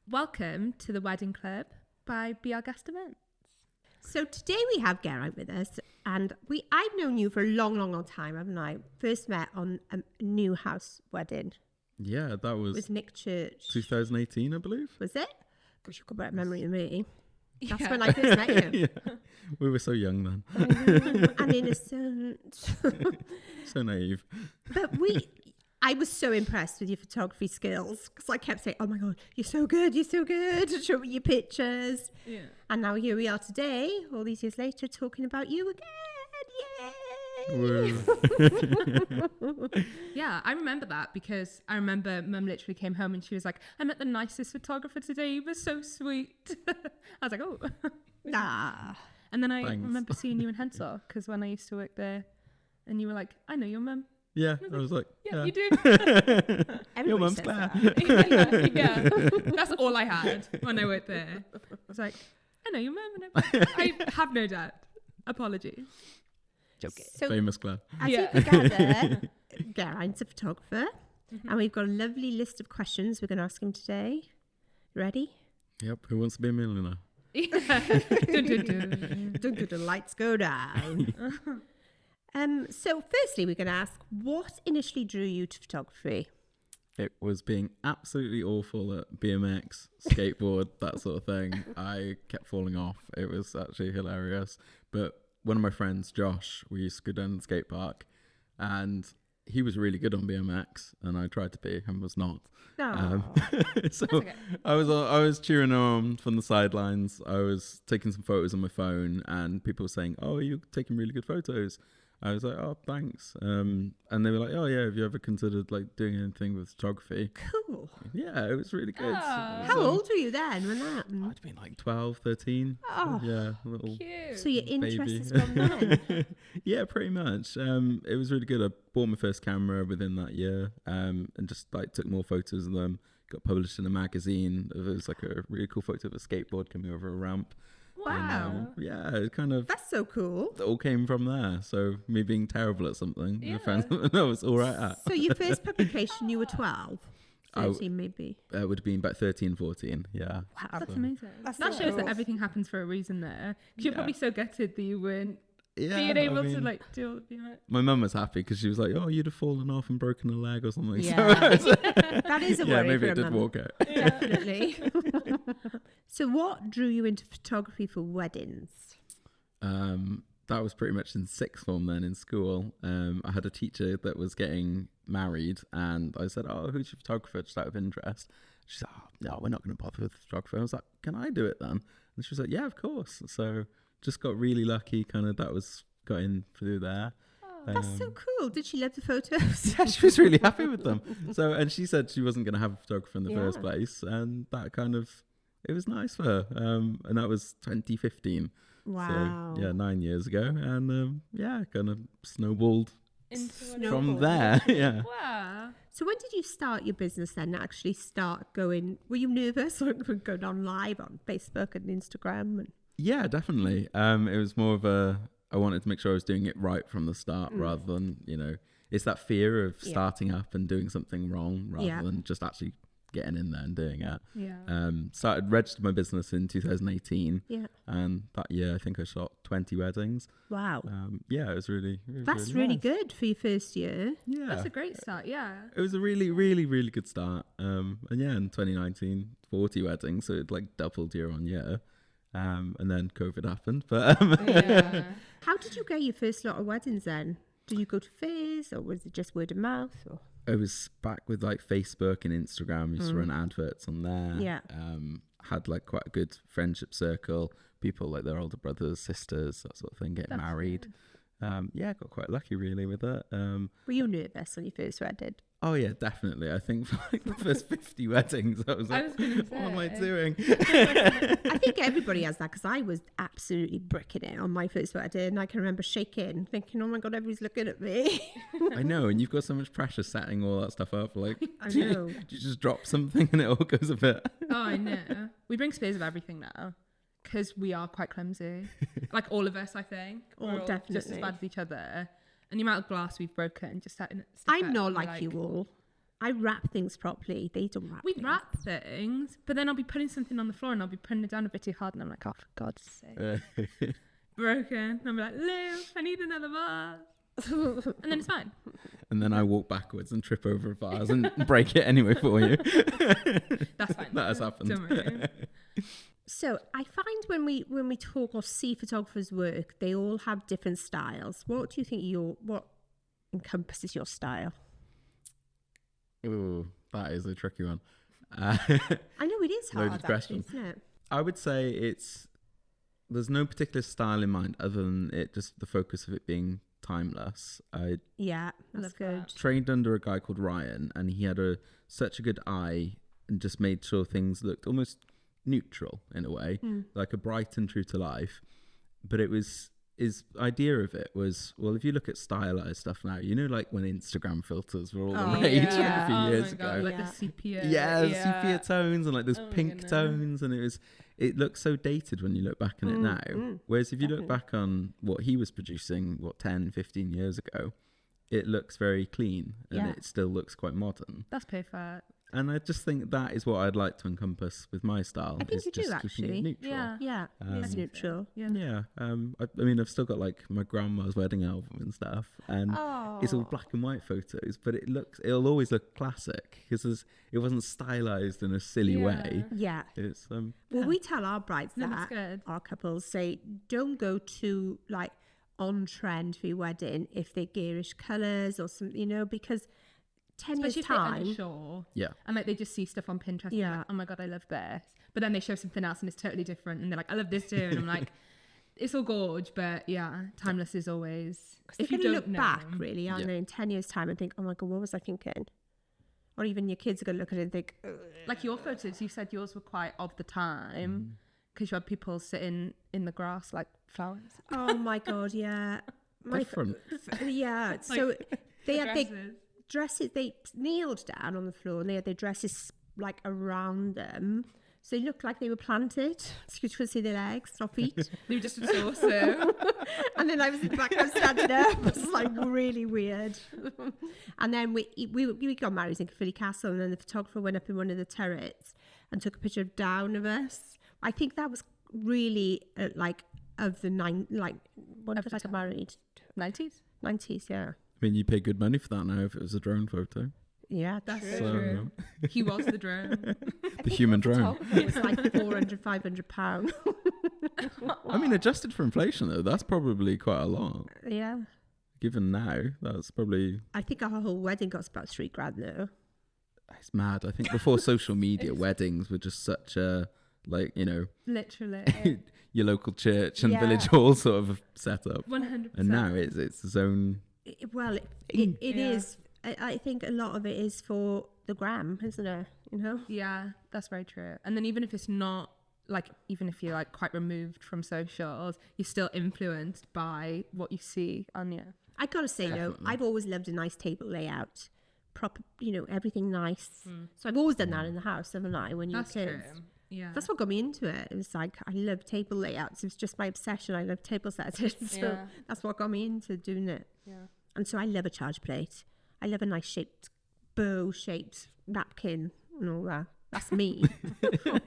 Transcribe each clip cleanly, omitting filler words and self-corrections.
Welcome to the Wedding Club by Be Our Guest Events. So today we have Geraint with us, and I've known you for a long time, haven't I? First met on a new house wedding. Yeah, that was With Nick Church. 2018, I believe. Was it? Gosh, you've got better memory than me. That's when I first met you. Yeah, we were so young then. And innocent. So naive. But I was so impressed with your photography skills because I kept saying, oh my God, you're so good. Show me your pictures. Yeah. And now here we are today, all these years later, talking about you again. Yay! Yeah, I remember that because I remember Mum literally came home and she was like, I met the nicest photographer today. He was so sweet. I was like, oh. Nah. And then I Thanks. remember seeing you in Henshaw because when I used to work there and you were like, I know your mum. Yeah, I was like, Yeah, you do. Your mum's says Claire. that. yeah. That's all I had when I worked there. I was like, I know your mum. And I have no doubt. Apologies. Joking. So Famous Claire. as Yeah. you can gather, Geraint's a photographer, and we've got a lovely list of questions we're going to ask him today. Ready? Yep, who wants to be a millionaire? Yeah. Dun, dun, dun. The lights go down. So firstly, we're going to ask, what initially drew you to photography? It was being absolutely awful at BMX, skateboard, that sort of thing. I kept falling off. It was actually hilarious. But one of my friends, Josh, we used to go down the skate park, and he was really good on BMX, and I tried to be and was not. So okay. I was cheering him on from the sidelines. I was taking some photos on my phone, and people were saying, "Oh, you're taking really good photos." I was like, "Oh, thanks." And they were like, "Oh, yeah, have you ever considered like doing anything with photography?" Cool. Yeah, it was really good. Ah. How old were you then when that happened? I'd been like 12, 13. Oh. Yeah, a little Cute. So your interest baby. is from then? Yeah, pretty much. It was really good. I bought my first camera within that year, and just like took more photos of them. Got published in a magazine. It was like a really cool photo of a skateboard coming over a ramp. Wow. Yeah, it kind of That's so cool. it all came from there. So me being terrible at something, Yeah. I found something I was all right at. So your first publication, you were 12? I- 13 maybe. It would have been about 13, 14. Yeah. Wow. That's amazing. That's That so shows cool. that everything happens for a reason there. 'Cause you're Yeah. probably so gutted that you weren't Yeah. being able I to mean, like do all the BMX. my mum was happy because she was like, "Oh, you'd have fallen off and broken a leg or something." Yeah. So That is a yeah, worry maybe for it a did mum. walk out. Definitely. So what drew you into photography for weddings? That was pretty much in sixth form then in school. I had a teacher that was getting married, and I said, "Oh, who's your photographer?" Just out of interest. She said, "Oh, no, we're not going to bother with a photographer." I was like, "Can I do it then?" And she was like, "Yeah, of course." So just got really lucky. Kind of got in through there. That's so cool. Did she love the photos? Yeah, she was really happy with them. So, and she said she wasn't going to have a photographer in the first Yeah. place, and that kind of it was nice for her. And that was 2015. Wow. So, yeah, 9 years ago, and yeah, kind of snowballed Into from there. Yeah. Wow. So when did you start your business then? Actually start going, were you nervous or going on live on Facebook and Instagram? And Yeah, definitely. It was more of I wanted to make sure I was doing it right from the start rather than, it's that fear of Yeah. starting up and doing something wrong rather Yeah. than just actually getting in there and doing it. Yeah. Registered my business in 2018, yeah. and that year I think I shot 20 weddings. Wow. Yeah, it was really That's really nice. good for your first year. Yeah, That's a great start. Yeah. it was a really, really, really good start. And yeah, in 2019, 40 weddings, so it like doubled year on year. And then COVID happened, but Yeah. How did you get your first lot of weddings then? Did you go to fairs or was it just word of mouth? Or? I was back with like Facebook and Instagram. Used to run adverts on there. Yeah. Had like quite a good friendship circle. People like their older brothers, sisters, that sort of thing, getting That's married. Yeah, got quite lucky really with it. Were you nervous when you first wedded? Oh yeah, definitely. I think for like the first 50 weddings, I was like, gonna what am I say. doing? I think everybody has that because I was absolutely bricking it on my first wedding. And I can remember shaking, thinking, oh my God, everybody's looking at me. I know, and you've got so much pressure setting all that stuff up. Like, I know. you just drop something and it all goes a bit. Oh, I know. We bring spares of everything now because we are quite clumsy. Like all of us, I think. Oh, We're all just definitely. as bad as each other. And the amount of glass we've broken just setting. I'm not like you all. I wrap things properly. They don't wrap We things. wrap things, but then I'll be putting something on the floor and I'll be putting it down a bit too hard, and I'm like, oh, for God's sake, broken. And I'll be like, Liv, I need another vase. And then it's fine. And then I walk backwards and trip over a vase and break it anyway for you. That's fine. That has happened. Don't worry. So I find when we talk or see photographers work, they all have different styles. What do you think what encompasses your style? Ooh, that is a tricky one. I know it is hard, Loaded actually, question. isn't it? I would say there's no particular style in mind other than it just the focus of it being timeless. I Yeah, that's Love good. that. trained under a guy called Ryan, and he had such a good eye and just made sure things looked almost neutral in a way, like a bright and true to life. But his idea of it was, well, if you look at stylized stuff now, like when Instagram filters were all the rage yeah. a few Oh years my God, ago. like the sepia. Sepia tones and like those Oh my pink goodness. tones, and it looks so dated when you look back on it now. Whereas if you look back on what he was producing 10, 15 years ago, it looks very clean and Yeah. it still looks quite modern. That's perfect. And I just think that is what I'd like to encompass with my style. I think is you do, just keeping it actually. neutral. Yeah. Yeah, it's neutral. Yeah. Yeah, I mean, I've still got like my grandma's wedding album and stuff, and it's all black and white photos, but it'll always look classic because it wasn't stylized in a silly way. Yeah. It's Well, we tell our brides No, that's that good. our couples say don't go too like on trend for your wedding if they're garish colours or something, because 10 Especially years if they're time. unsure. Yeah. And like they just see stuff on Pinterest and Yeah. they're like, oh my God, I love this. But then they show something else and it's totally different. And they're like, I love this too. And I'm like, it's all gorge, but yeah, timeless is always. If you look back, really, aren't Yeah. they, in 10 years' time and think, oh my God, what was I thinking? Or even your kids are going to look at it and think, ugh. Like your photos, you said yours were quite of the time because you had people sitting in the grass like flowers. Oh my God, yeah. Different. Yeah. So they had their Dresses. dresses, they kneeled down on the floor and they had their dresses like around them. So they looked like they were planted. So you could see their legs, not feet. They were just a torso. And then I was in the back, I was standing up. It was like really weird. And then we got married in Caerphilly Castle, and then the photographer went up in one of the turrets and took a picture of down of us. I think that was really like of the when did I get married? 90s? 90s, yeah. I mean, you pay good money for that now if it was a drone photo. Yeah, that's So So true. He was the drone. the human drone. it was like 400, 500 pounds. I mean, adjusted for inflation though, that's probably quite a lot. Yeah. Given now, that's probably I think our whole wedding cost about $3,000 though. it's mad. I think before social media, weddings were just such a Literally. your local church and Yeah. village hall sort of setup. 100%. And now it's its own. Well, it Yeah. is. I think a lot of it is for the gram, isn't it? Yeah, that's very true. And then even if it's not, like, even if you're like quite removed from socials, you're still influenced by what you see on you. I gotta say though, Definitely. I've always loved a nice table layout, proper, everything nice. So I've always done that in the house, haven't I? When you were That's true. kids, Yeah. that's what got me into it. It was like I love table layouts. It was just my obsession. I love table settings, so Yeah. that's what got me into doing it. Yeah. And so I love a charge plate. I love a nice shaped bow-shaped napkin and all that. That's me.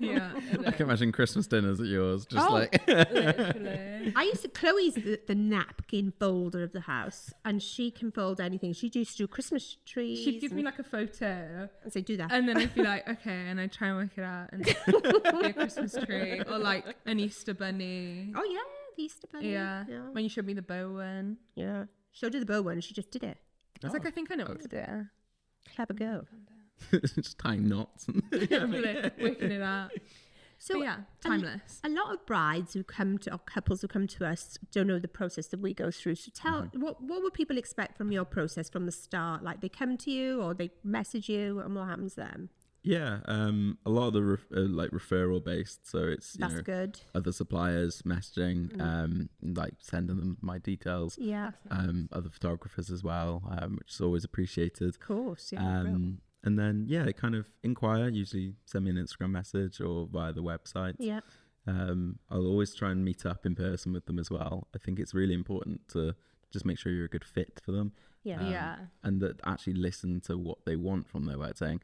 Yeah. I can imagine Christmas dinners at yours, just Oh. like Literally. I used to, Chloe's the napkin folder of the house, and she can fold anything. She used to do Christmas trees. She'd give me like a photo and say, do that. and then I'd be like, okay, and I'd try and work it out and be a Christmas tree or like an Easter bunny. Oh yeah, the Easter bunny. Yeah. yeah. When you showed me the bow one. Yeah. Showed her the bow one, and she just did it. I was like, I think I know what to do. Clever girl. just tying knots. Definitely working it out. So But yeah, timeless. a lot of brides who come to, or couples who come to us, don't know the process that we go through. So tell, what would people expect from your process from the start? Like they come to you or they message you, and what happens then? Yeah, a lot of the like referral based, so it's That's good. other suppliers messaging, like sending them my details, Yeah, other photographers as well, which is always appreciated. of course. Yeah, real. And then they kind of inquire, usually send me an Instagram message or via the website. Yeah. I'll always try and meet up in person with them as well. I think it's really important to just make sure you're a good fit for them. Yeah. and that actually listen to what they want from their wedding.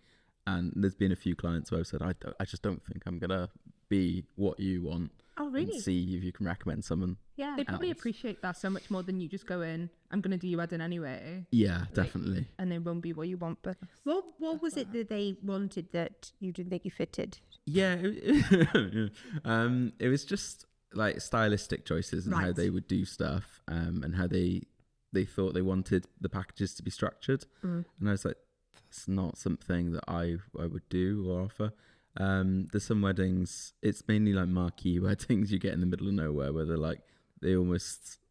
And there's been a few clients where I've said, I just don't think I'm gonna be what you want. Oh, really? And see if you can recommend someone. Yeah. They probably else. appreciate that so much more than you just going, I'm going to do your wedding anyway. Yeah, definitely. And it won't be what you want. But What was it that they wanted that you didn't think you fitted? Yeah, it was just like stylistic choices and how Right. they would do stuff, and how they thought they wanted the packages to be structured. And I was like, that's not something that I would do or offer. There's some weddings, it's mainly like marquee weddings you get in the middle of nowhere where they're like, we're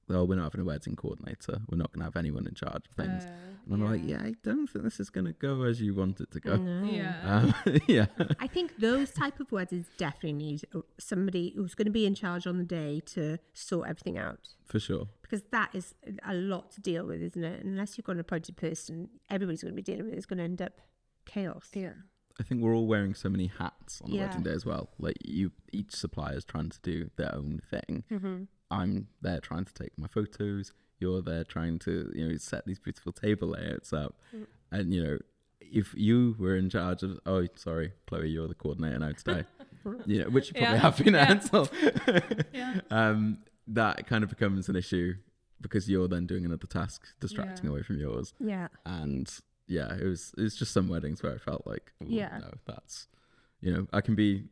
not having a wedding coordinator, we're not going to have anyone in charge of things. And I'm like, I don't think this is going to go as you want it to go. No. yeah. Yeah. I think those type of weddings definitely need somebody who's going to be in charge on the day to sort everything out. For sure. Because that is a lot to deal with, isn't it? Unless you've got an appointed person, everybody's going to be dealing with it. It's going to end up chaos. Yeah. I think we're all wearing so many hats on Yeah. wedding day as well. Like each supplier is trying to do their own thing. Mm-hmm. I'm there trying to take my photos. You're there trying to, set these beautiful table layouts up. And, if you were in charge of, oh, sorry, Chloe, you're the coordinator now today, which you probably have been until, that kind of becomes an issue because you're then doing another task distracting away from yours. Yeah. And yeah, it was just some weddings where I felt like, Yeah. no, that's, I can be,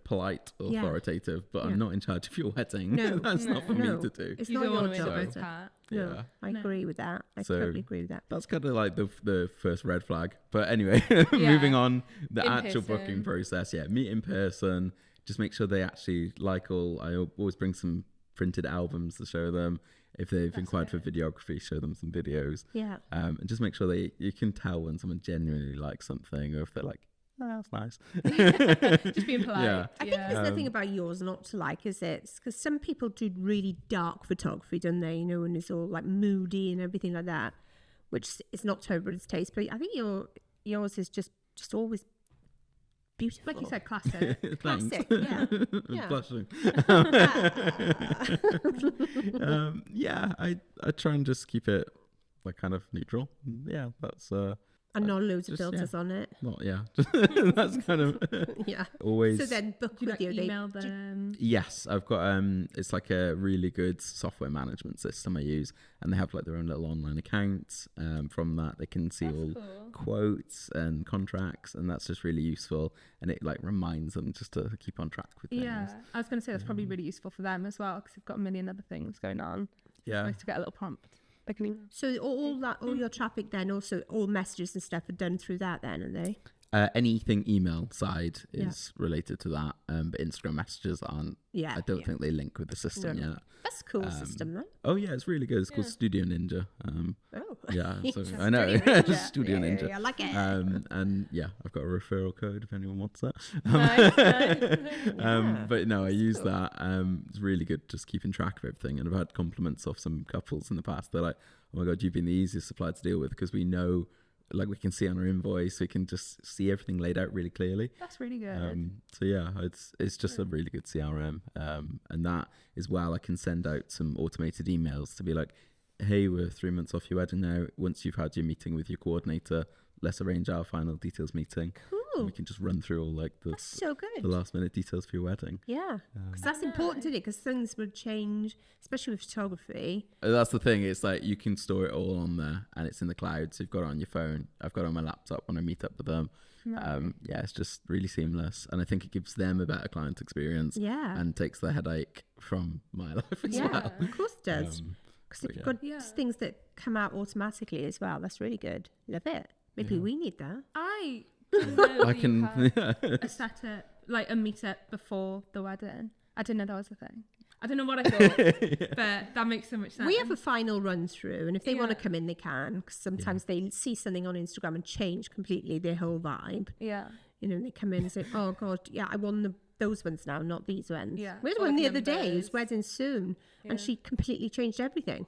polite, Yeah. authoritative, but Yeah. I'm not in charge of your wedding. No. That's not for No. me to do. It's You not don't your want to job. wear is both it? hats. No, Yeah. I agree with that. I So- totally agree with that. That's kind of like the first red flag. But anyway, moving on, the In actual person. booking process. Yeah, meet in person. Just make sure they actually like all. I always bring some printed albums to show them. If they've inquired for videography, show them some videos. Yeah. And just make sure you can tell when someone genuinely likes something, or if they're like, oh, that's nice. Just being polite. Yeah. I think there's nothing about yours not to like, is it? Because some people do really dark photography, don't they? And it's all like moody and everything like that, which is not to everybody's taste. But I think yours is just always beautiful. Like you said, classic. Thanks. Classic, yeah. Yeah. Blushing. Yeah, I try and just keep it like kind of neutral. Yeah, that's And not loads of just, filters on it. not that's kind of Yeah. always. So then book Do you with like you. email them? Yes, I've got it's like a really good software management system I use, and they have like their own little online account. From that they can see all quotes and contracts, and that's just really useful, and it like reminds them just to keep on track with things. Yeah. I was going to say that's probably really useful for them as well because they've got a million other things going on. Yeah. Nice to get a little prompt. Like an email. So all your traffic then, also all messages and stuff are done through that then, are they? Anything email side is related to that, but Instagram messages aren't. Yeah. I don't think they link with the system No. yet. That's a cool system then. Oh yeah, it's really good. It's called Studio Ninja. Oh. Yeah, so Studio I know Ninja. Studio Yeah, Ninja. yeah, I like it. And yeah, I've got a referral code if anyone wants that. Nice. But no, I use that. It's really good just keeping track of everything. And I've had compliments off some couples in the past. They're like, "Oh my god, you've been the easiest supplier to deal with because we know." Like we can see on our invoice, we can just see everything laid out really clearly. That's really good. So yeah, it's just a really good CRM, and that as well. I can send out some automated emails to be like, "Hey, we're 3 months off your wedding now. Once you've had your meeting with your coordinator, let's arrange our final details meeting." Cool. And we can just run through all like That's so good. the last minute details for your wedding. Yeah, because that's important, isn't it? Because things would change, especially with photography. That's the thing. It's like you can store it all on there, and it's in the cloud. So you've got it on your phone. I've got it on my laptop when I meet up with them. Yeah, it's just really seamless, and I think it gives them a better client experience. Yeah. and takes the headache from my life as Yeah, well. of course it does. Because if but you've yeah. got things that come out automatically as well, that's really good. Love it. Maybe we need that. I didn't know I you can. had a setup, like a meetup before the wedding. I didn't know that was a thing. I don't know what I thought, but that makes so much sense. We have a final run through, and if they want to Yeah. come in, they can. Because sometimes they see something on Instagram and change completely their whole vibe. Yeah. And they come in and say, "Oh God, yeah, I want those ones now, not these ones." Yeah. We had Or one like the other day. It was numbers. wedding soon, and she completely changed everything.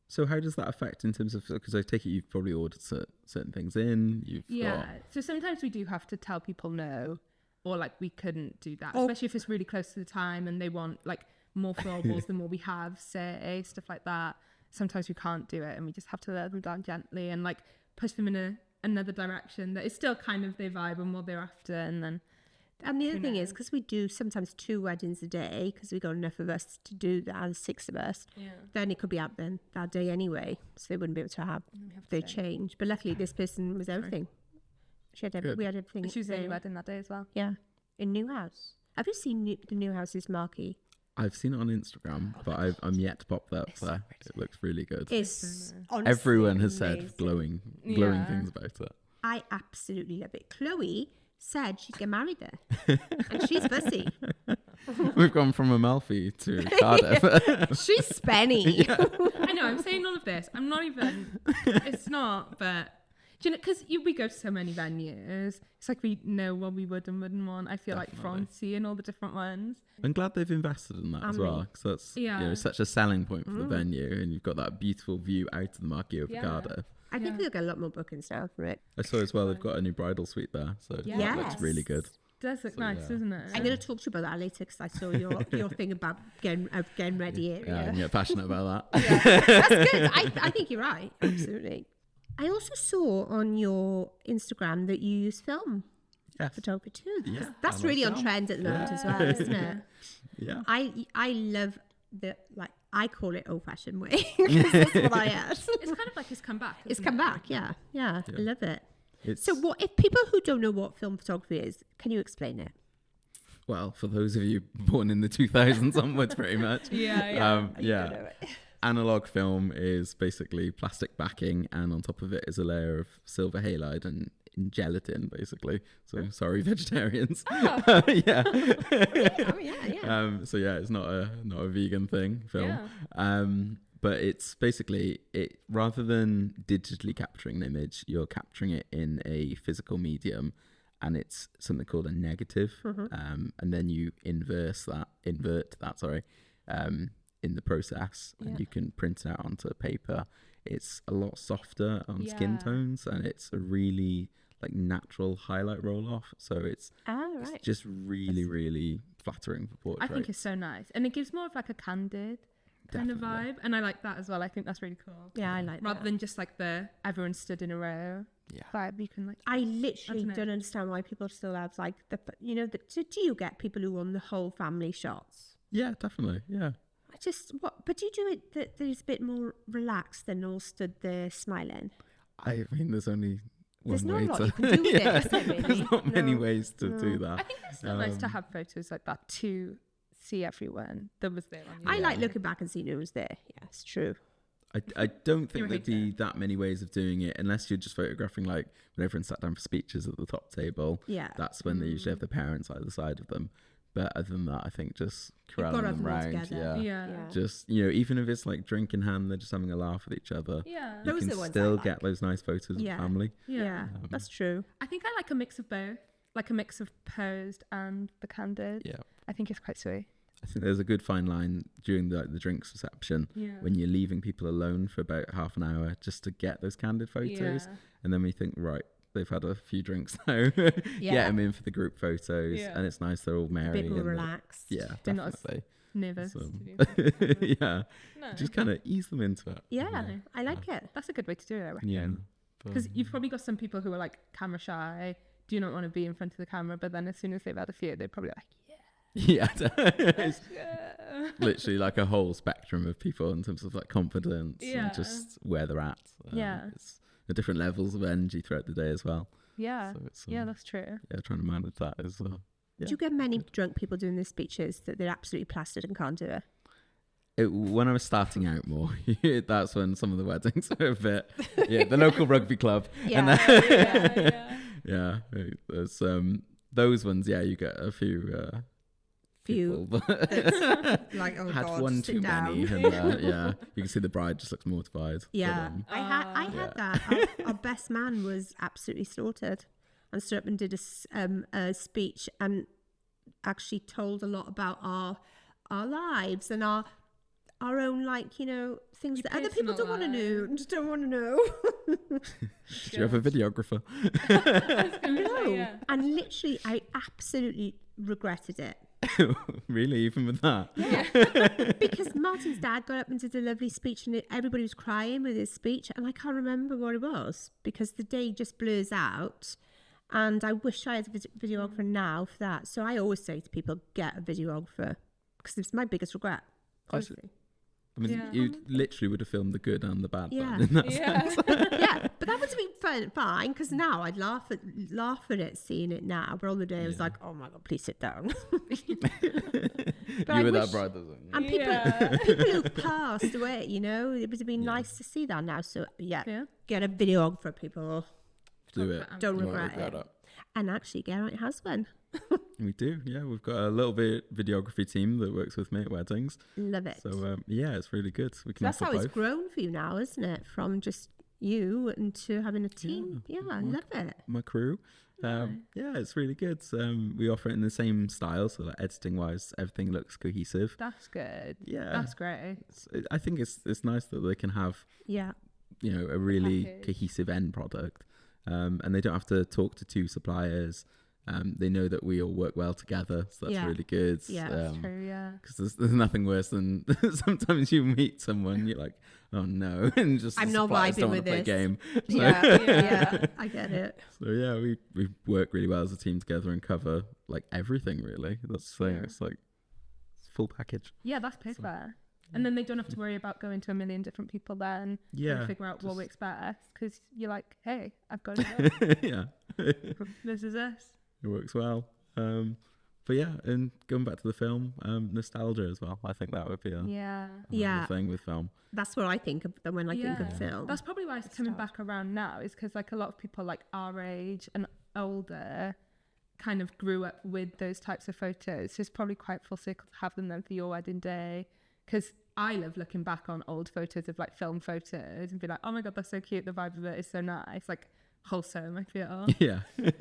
So how does that affect in terms of, because I take it you've probably ordered certain things in. Yeah. So sometimes we do have to tell people no, or like we couldn't do that, Oh. especially if it's really close to the time and they want like more florals than what we have, say, stuff like that. sometimes we can't do it and we just have to let them down gently and like push them in another direction that is still kind of their vibe and what they're after. And the other thing is, because we do sometimes 2 weddings a day, because we got enough of us to do that, there's 6 of us, then it could be out then that day anyway, so they wouldn't be able to have their change. But luckily this person was everything. We had everything. she was the only wedding that day as well. Yeah, in New House. Have you seen the New House's marquee? I've seen it on Instagram, but I'm yet to pop that up there. It looks really good. It's honestly Everyone has amazing. said glowing things about it. I absolutely love it. Chloe said she'd get married there, and she's fussy. We've gone from Amalfi to Cardiff. She's spenny. I know, I'm saying all of this. I'm not even, it's not, but do you know, because we go to so many venues, it's like we know what we would and wouldn't want. I feel like from seeing all the different ones. I'm glad they've invested in that as well, because that's you know, such a selling point for the venue, and you've got that beautiful view out of the marquee over Cardiff. I think they'll get a lot more bookings now for it. I saw as well they've got a new bridal suite there, so that looks really good. It does look nice, doesn't it? I'm going to talk to you about that later, because I saw your thing about getting ready area. Yeah, and you're passionate about that. That's good. I think you're right. Absolutely. I also saw on your Instagram that you use film photography too. Yeah, that's really on trend at the moment as well, isn't it? Yeah. I love the, like, I call it old-fashioned way, because that's what I am. It's kind of like it's come back. It's come back, yeah. I love it. It's, So what, if people who don't know what film photography is, can you explain it? well, for those of you born in the 2000s onwards, pretty much. Analog film is basically plastic backing, and on top of it is a layer of silver halide and in gelatin, basically. So sorry, vegetarians. Yeah. So yeah, it's not a vegan thing film. But it's basically it, rather than digitally capturing an image, you're capturing it in a physical medium, and it's something called a negative. And then you invert that in the process, and you can print it out onto paper. It's a lot softer on skin tones, and it's a really like natural highlight roll off. So it's just really flattering for portraits. I think it's so nice, and it gives more of like a candid kind of vibe, and I like that as well. I think that's really cool. Yeah, I like rather that. than just like the everyone stood in a row vibe. You can like. I literally don't understand why people still have like do you get people who want the whole family shots? Yeah, definitely. Yeah. But do you do it that there's a bit more relaxed than all stood there smiling? I mean, there's only there's one not way a lot you can do with it, is there, really? There's not many ways to do that. I think it's still nice to have photos like that to see everyone that was there on I like looking back and seeing who was there. Yeah, it's true. I don't think there'd be that many ways of doing it, unless you're just photographing like when everyone sat down for speeches at the top table. Yeah. That's when they usually have the parents either side of them. But other than that, I think just corralling them round. Yeah. Just, even if it's like drink in hand, they're just having a laugh with each other. Yeah. You can still get those nice photos of the family. Yeah, that's true. I think I like a mix of both, like a mix of posed and the candid. Yeah. I think it's quite sweet. I think there's a good fine line during the drinks reception when you're leaving people alone for about half an hour just to get those candid photos. And then we think, right, they've had a few drinks now. Get them in for the group photos. And it's nice, they're all merry. A bit more relaxed. Yeah, they're not definitely. Nervous. Just kind of ease them into it. Yeah, I like it. That's a good way to do it, I reckon. Yeah. Because you've probably got some people who are like camera shy, do not want to be in front of the camera, but then as soon as they've had a few, they're probably like, it's literally like a whole spectrum of people in terms of like confidence and just where they're at. It's the different levels of energy throughout the day as well. Yeah. So it's, that's true. Yeah, trying to manage that as well. Do you get many drunk people doing their speeches that they're absolutely plastered and can't do it? When I was starting out more, that's when some of the weddings were a bit, the local rugby club. There's those ones, you get a few people, like, oh had God, one too many, and you can see the bride just looks mortified. I had that. Our best man was absolutely slaughtered and stood up and did a speech and actually told a lot about our lives and our own, like, things that other people don't want to know, just don't want to know. Did you have a videographer? No. And literally I absolutely regretted it. Really, even with that? Yeah. Because Martin's dad got up and did a lovely speech, and everybody was crying with his speech, and I can't remember what it was because the day just blurs out. And I wish I had a videographer now for that. So I always say to people, get a videographer, because it's my biggest regret. Honestly. I mean, you literally would have filmed the good and the bad Yeah. in that sense. Yeah, but that would have been fine, because now I'd laugh at it, seeing it now. But on the day, I was like, oh my God, please sit down. You were that bride, wasn't you? And people who passed away, it would have been nice to see that now. So, get a videographer, people. Do it. Don't regret it. And actually, Geraint has one. We do, yeah. We've got a little bit videography team that works with me at weddings. Love it. So it's really good. We can That's offer how both. it's grown for you now, isn't it? From just you into having a team. Yeah, I love it. My crew. It's really good. We offer it in the same style, so like editing wise, everything looks cohesive. That's good. Yeah, that's great. I think it's nice that they can have a really cohesive end product, and they don't have to talk to two suppliers. They know that we all work well together, so that's really good. Yeah, that's true, yeah. Because there's nothing worse than sometimes you meet someone, you're like, oh no, and just I'm not vibing with this game. So, yeah, I get it. So we work really well as a team together and cover like everything really. That's the thing. It's like it's full package. Yeah, that's perfect. And then they don't have to worry about going to a million different people then and figure out what works best, because you're like, hey, I've got it. Yeah. This is us. It works well. But and going back to the film, nostalgia as well. I think that would be a thing with film. That's what I think of when I think of film. That's probably why it's coming back around now, is because like a lot of people like our age and older kind of grew up with those types of photos. So it's probably quite full circle to have them then for your wedding day, because I love looking back on old photos of like film photos and be like, oh my God, that's so cute. The vibe of it is so nice. Like, wholesome, I feel. Yeah.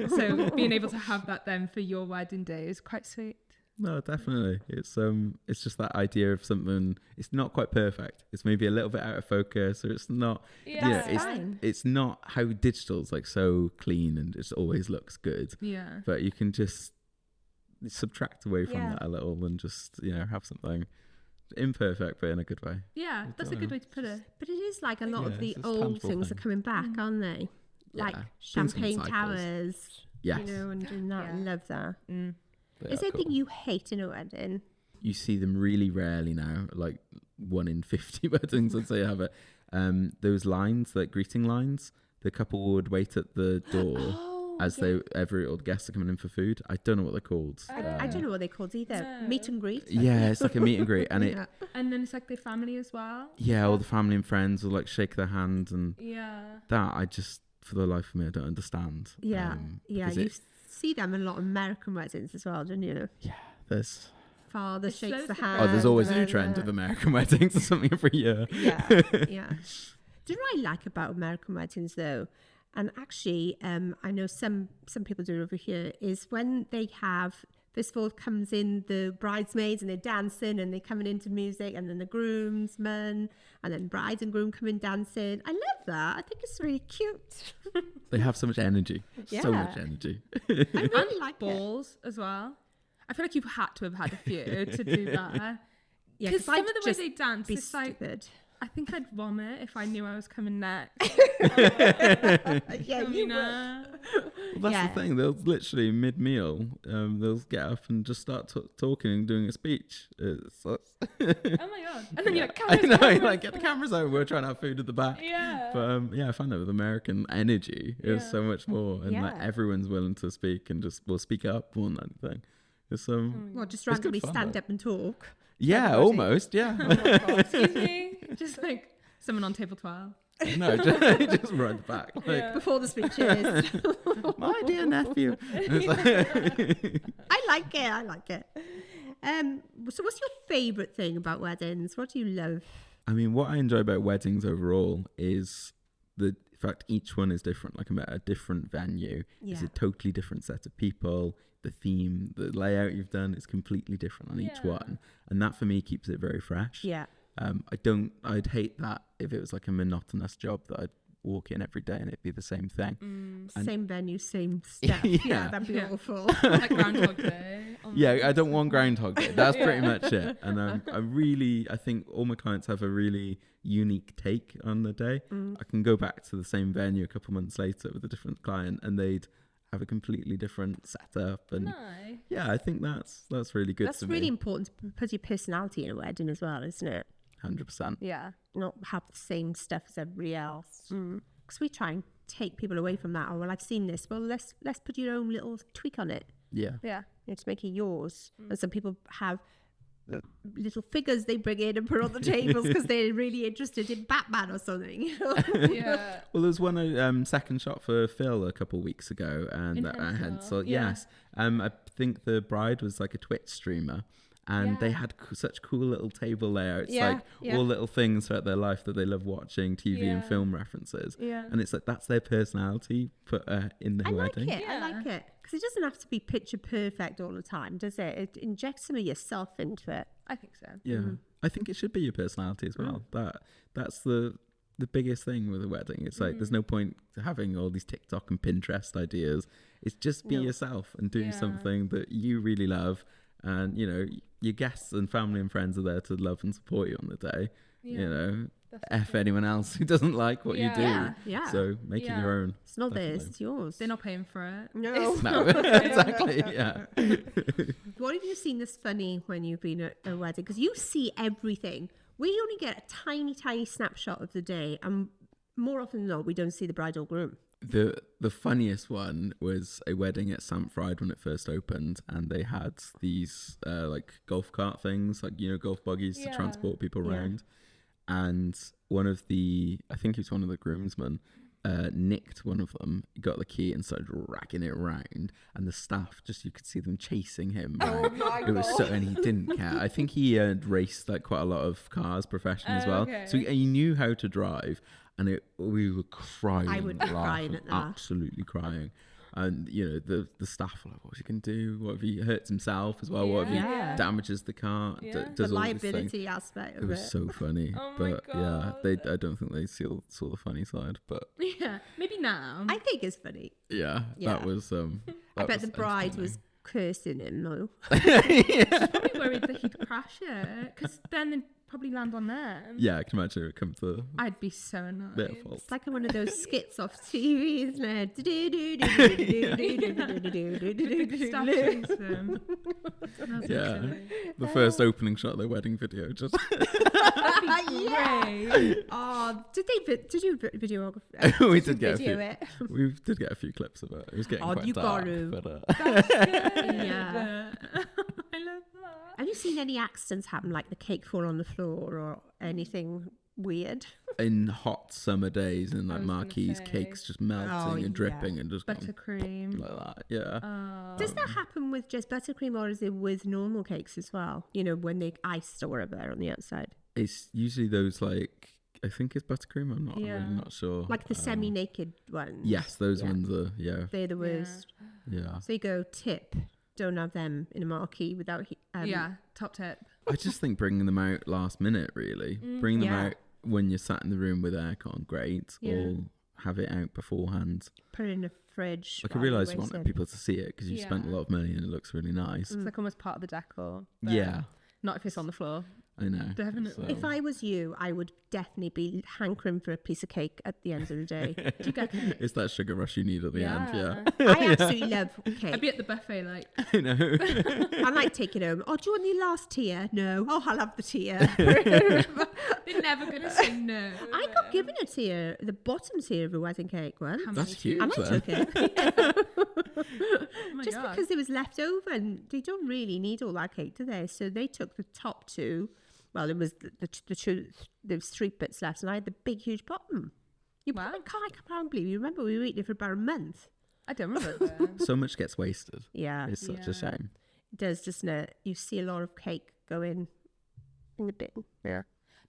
So being able to have that then for your wedding day is quite sweet. No, definitely. It's just that idea of something. It's not quite perfect. It's maybe a little bit out of focus, or it's not. It's not how digital's like so clean and it always looks good. Yeah. But you can just subtract away from that a little and just have something imperfect but in a good way. Yeah, that's a good way to put it. But it is like a lot of the old things are coming back, aren't they? Like champagne towers, and doing that. I love that. Is there anything you hate in a wedding? You see them really rarely now, like 1 in 50 weddings, I'd say I have it. Those lines, like greeting lines, the couple would wait at the door as every old guests are coming in for food. I don't know what they're called. I don't know what they're called either. Meet and greet. Yeah, it's like a meet and greet, and and then it's like their family as well. Yeah, all the family and friends will like shake their hand, and that I just, for the life of me, I don't understand. You see them in a lot of American weddings as well, don't you? Yeah, there's father shakes the hand. Oh, there's always a new trend of American weddings or something every year. Yeah. Do you know what I like about American weddings though? And actually, I know some people do it over here, is when they have, first of all comes in the bridesmaids and they're dancing and they're coming into music, and then the groomsmen, and then bride and groom come in dancing. I love that. I think it's really cute. They have so much energy. So much energy. I really like balls as well. I feel like you've had to have had a few to do that. Yeah, because some of the way they dance is stupid. Like, I think I'd vomit if I knew I was coming next. Yeah, you would. Well, that's the thing. They'll literally mid-meal, they'll get up and just start talking and doing a speech. Oh my God. And then you're like, I know, like, get the cameras out. We're trying to have food at the back. Yeah. But I find that with American energy, it's so much more. And like everyone's willing to speak and just will speak up more than anything. It's well, just randomly stand up and talk. Yeah, almost. Yeah. Excuse me. Just like someone on table 12. No, just right back. Like, before the speeches. My dear nephew. I like it. So what's your favourite thing about weddings? What do you love? I mean, what I enjoy about weddings overall is the fact each one is different. Like I'm at a different venue. It's a totally different set of people. The theme, the layout you've done is completely different on each one. And that for me keeps it very fresh. Yeah. I'd hate that if it was like a monotonous job that I'd walk in every day and it'd be the same thing. Same venue, same stuff. Yeah. That'd be awful. Like Groundhog Day. Oh my Yeah, God. I don't want Groundhog Day. That's pretty much it. And I think all my clients have a really unique take on the day. I can go back to the same venue a couple months later with a different client and they'd have a completely different setup. And Nice. yeah, I think that's really good That's to really me. important to put your personality in a wedding as well, isn't it? 100%. Yeah. Not have the same stuff as everybody else. Because we try and take people away from that. Oh, well, I've seen this. Well, let's put your own little tweak on it. Yeah. Yeah. To make it yours. And some people have little figures they bring in and put on the tables because they're really interested in Batman or something. You know? Yeah. Well, there was one second shot for Phil a couple of weeks ago, and I had yes. I think the bride was like a Twitch streamer, and they had such cool little table layouts, all little things throughout their life that they love watching, TV and film references. Yeah. And it's like that's their personality put in their wedding. I like it. Because it doesn't have to be picture perfect all the time, does it? It injects some of yourself into it. I think so. Yeah. I think it should be your personality as well. That's the biggest thing with a wedding. It's like there's no point having all these TikTok and Pinterest ideas. It's just be yourself and do something that you really love. And, you know, your guests and family and friends are there to love and support you on the day. Yeah. You know, anyone else who doesn't like what you do. Yeah. So make it your own. It's not theirs, it's yours. They're not paying for it. No. No, exactly. Yeah. What have you seen that's funny when you've been at a wedding? Because you see everything. We only get a tiny, tiny snapshot of the day. And more often than not, we don't see the bride or groom. The funniest one was a wedding at Sampfride when it first opened, and they had these like golf cart things, like, you know, golf buggies to transport people around. And one of the, I think it was one of the groomsmen, nicked one of them, got the key and started dragging it around, and the staff you could see them chasing him. Oh my God. It was so, and he didn't care. I think he had raced like quite a lot of cars professionally as well. Okay. So he knew how to drive. And we were crying. I would be crying at that. Absolutely crying. And, you know, the staff were like, what's he going to do? What if he hurts himself as well? What if he damages the car? Does The all these things? liability aspect of It was so funny. Oh my but God. yeah, I don't think they saw the funny side. But Yeah. Maybe now. I think it's funny. yeah. That was... I bet the bride was cursing him, though. She's probably worried that he'd crash it, because then they'd probably land on them. Yeah, I can imagine it would come to I'd be so annoyed. their fault. It's like one of those skits off TV, isn't it? Stop chasing. Yeah. The first opening shot of their wedding video. Just Great. Oh, did you videograph? we did get video it. We did get a few clips of it. It was getting quite you dark. got to. But, Yeah. I love that. Have you seen any accidents happen, like the cake fall on the floor or anything weird? in hot summer days and like I was gonna marquise say. cakes just melting and dripping and just going Buttercream. like that. Yeah. Does that happen with just buttercream or is it with normal cakes as well? You know, when they iced or whatever on the outside? It's usually those like, I think it's buttercream. I'm not really not sure. Like the semi-naked ones? Yes, those ones are, yeah. They're the worst. Yeah. So you go, tip, don't have them in a marquee without... Top tip. I just think bringing them out last minute, really. Bring them out when you're sat in the room with aircon, great. Or have it out beforehand. Put it in the fridge. Like I realise you want people to see it because you spent a lot of money and it looks really nice. It's like almost part of the decor. But Yeah. Not if it's on the floor. I know. Definitely. If I was you, I would definitely be hankering for a piece of cake at the end of the day. Do you get cake? It's that sugar rush you need at the end, yeah. I absolutely love cake. I'd be at the buffet like, I know. I like taking home. Oh, do you want the last tier? No. Oh, I'll have the tier. they're never going to say no. I got given a tier, the bottom tier of a wedding cake once. That's huge. And I then. took it. Oh my Just God. because it was left over and they don't really need all that cake, do they? So they took the top two. Well, it was there was 3 bits left and I had the big, huge bottom. Wow. I can't believe you remember we were eating it for about a month. I don't remember that. So much gets wasted. Yeah. It's such a shame. It does, doesn't it? You see a lot of cake going in the bin. Yeah.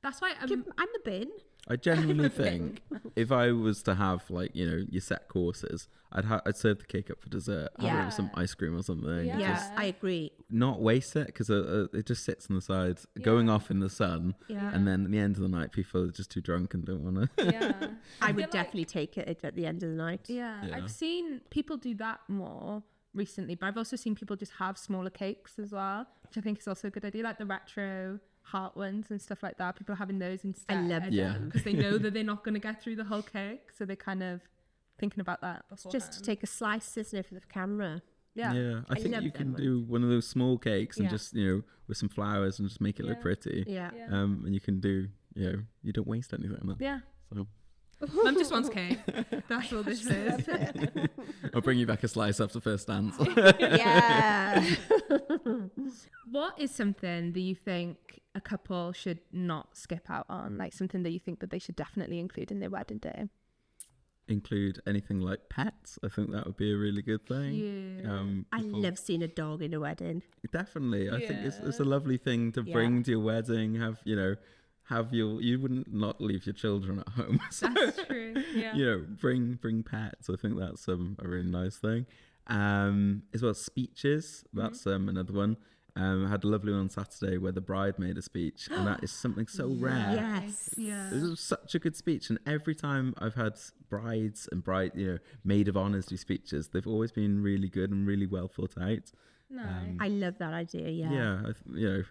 That's why I'm the bin. I genuinely think if I was to have like, you know, your set courses, I'd serve the cake up for dessert. Have it with some ice cream or something. Yeah, Just I agree. not waste it, because it just sits on the side, going off in the sun. Yeah. And then at the end of the night, people are just too drunk and don't want to. Yeah. I would definitely take it at the end of the night. Yeah. Yeah. I've seen people do that more recently, but I've also seen people just have smaller cakes as well, which I think is also a good idea, like the retro heart ones and stuff like that. People are having those instead. I love them. Because they know that they're not going to get through the whole cake, so they're kind of thinking about that beforehand. Just to take a slice, isn't it, for the camera? Yeah. Yeah, I think love you them can do one of those small cakes and Yeah. just, you know, with some flowers and just make it look pretty. Yeah. And you can do, you know, you don't waste anything on that. Yeah. So Mum just wants cake. That's all this is. I'll bring you back a slice after first dance. Yeah. What is something that you think a couple should not skip out on? Like something that you think that they should definitely include in their wedding day? Include anything like pets. I think that would be a really good thing. Yeah. I people- love seeing a dog in a wedding. Definitely. I think it's a lovely thing to bring to your wedding. You wouldn't not leave your children at home. So, That's true. Yeah. you know, bring pets. I think that's a really nice thing. As well as speeches. That's another one. I had a lovely one on Saturday where the bride made a speech, and that is something so rare. Yes. Yeah. This was such a good speech, and every time I've had brides and maid of honours do speeches, they've always been really good and really well thought out. Nice. I love that idea. Yeah. Yeah,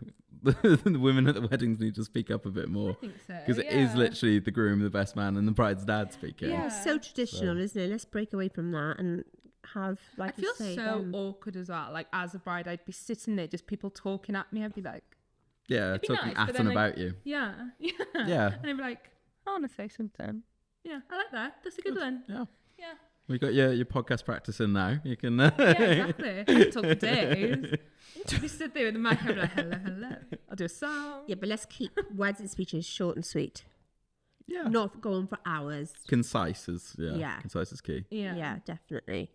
the women at the weddings need to speak up a bit more, I think so. because it is literally the groom, the best man, and the bride's dad speaking. Yeah, it's so traditional, isn't it? Let's break away from that and have, like I feel you say, so them. awkward as well. Like as a bride, I'd be sitting there, just people talking at me. I'd be like, Yeah, be talking nice, but at then, and like, about you. yeah. Yeah. And I'd be like, I want to say something. Yeah, I like that. That's a good one. Yeah. Yeah. We got your podcast practice in now. You can. Yeah, exactly. I can talk for days. We sit there with the mic and be like, hello, hello. I'll do a song. Yeah, but let's keep wedding speeches short and sweet. Yeah. Not go on for hours. Concise is Yeah. concise is key. Yeah. Yeah, definitely.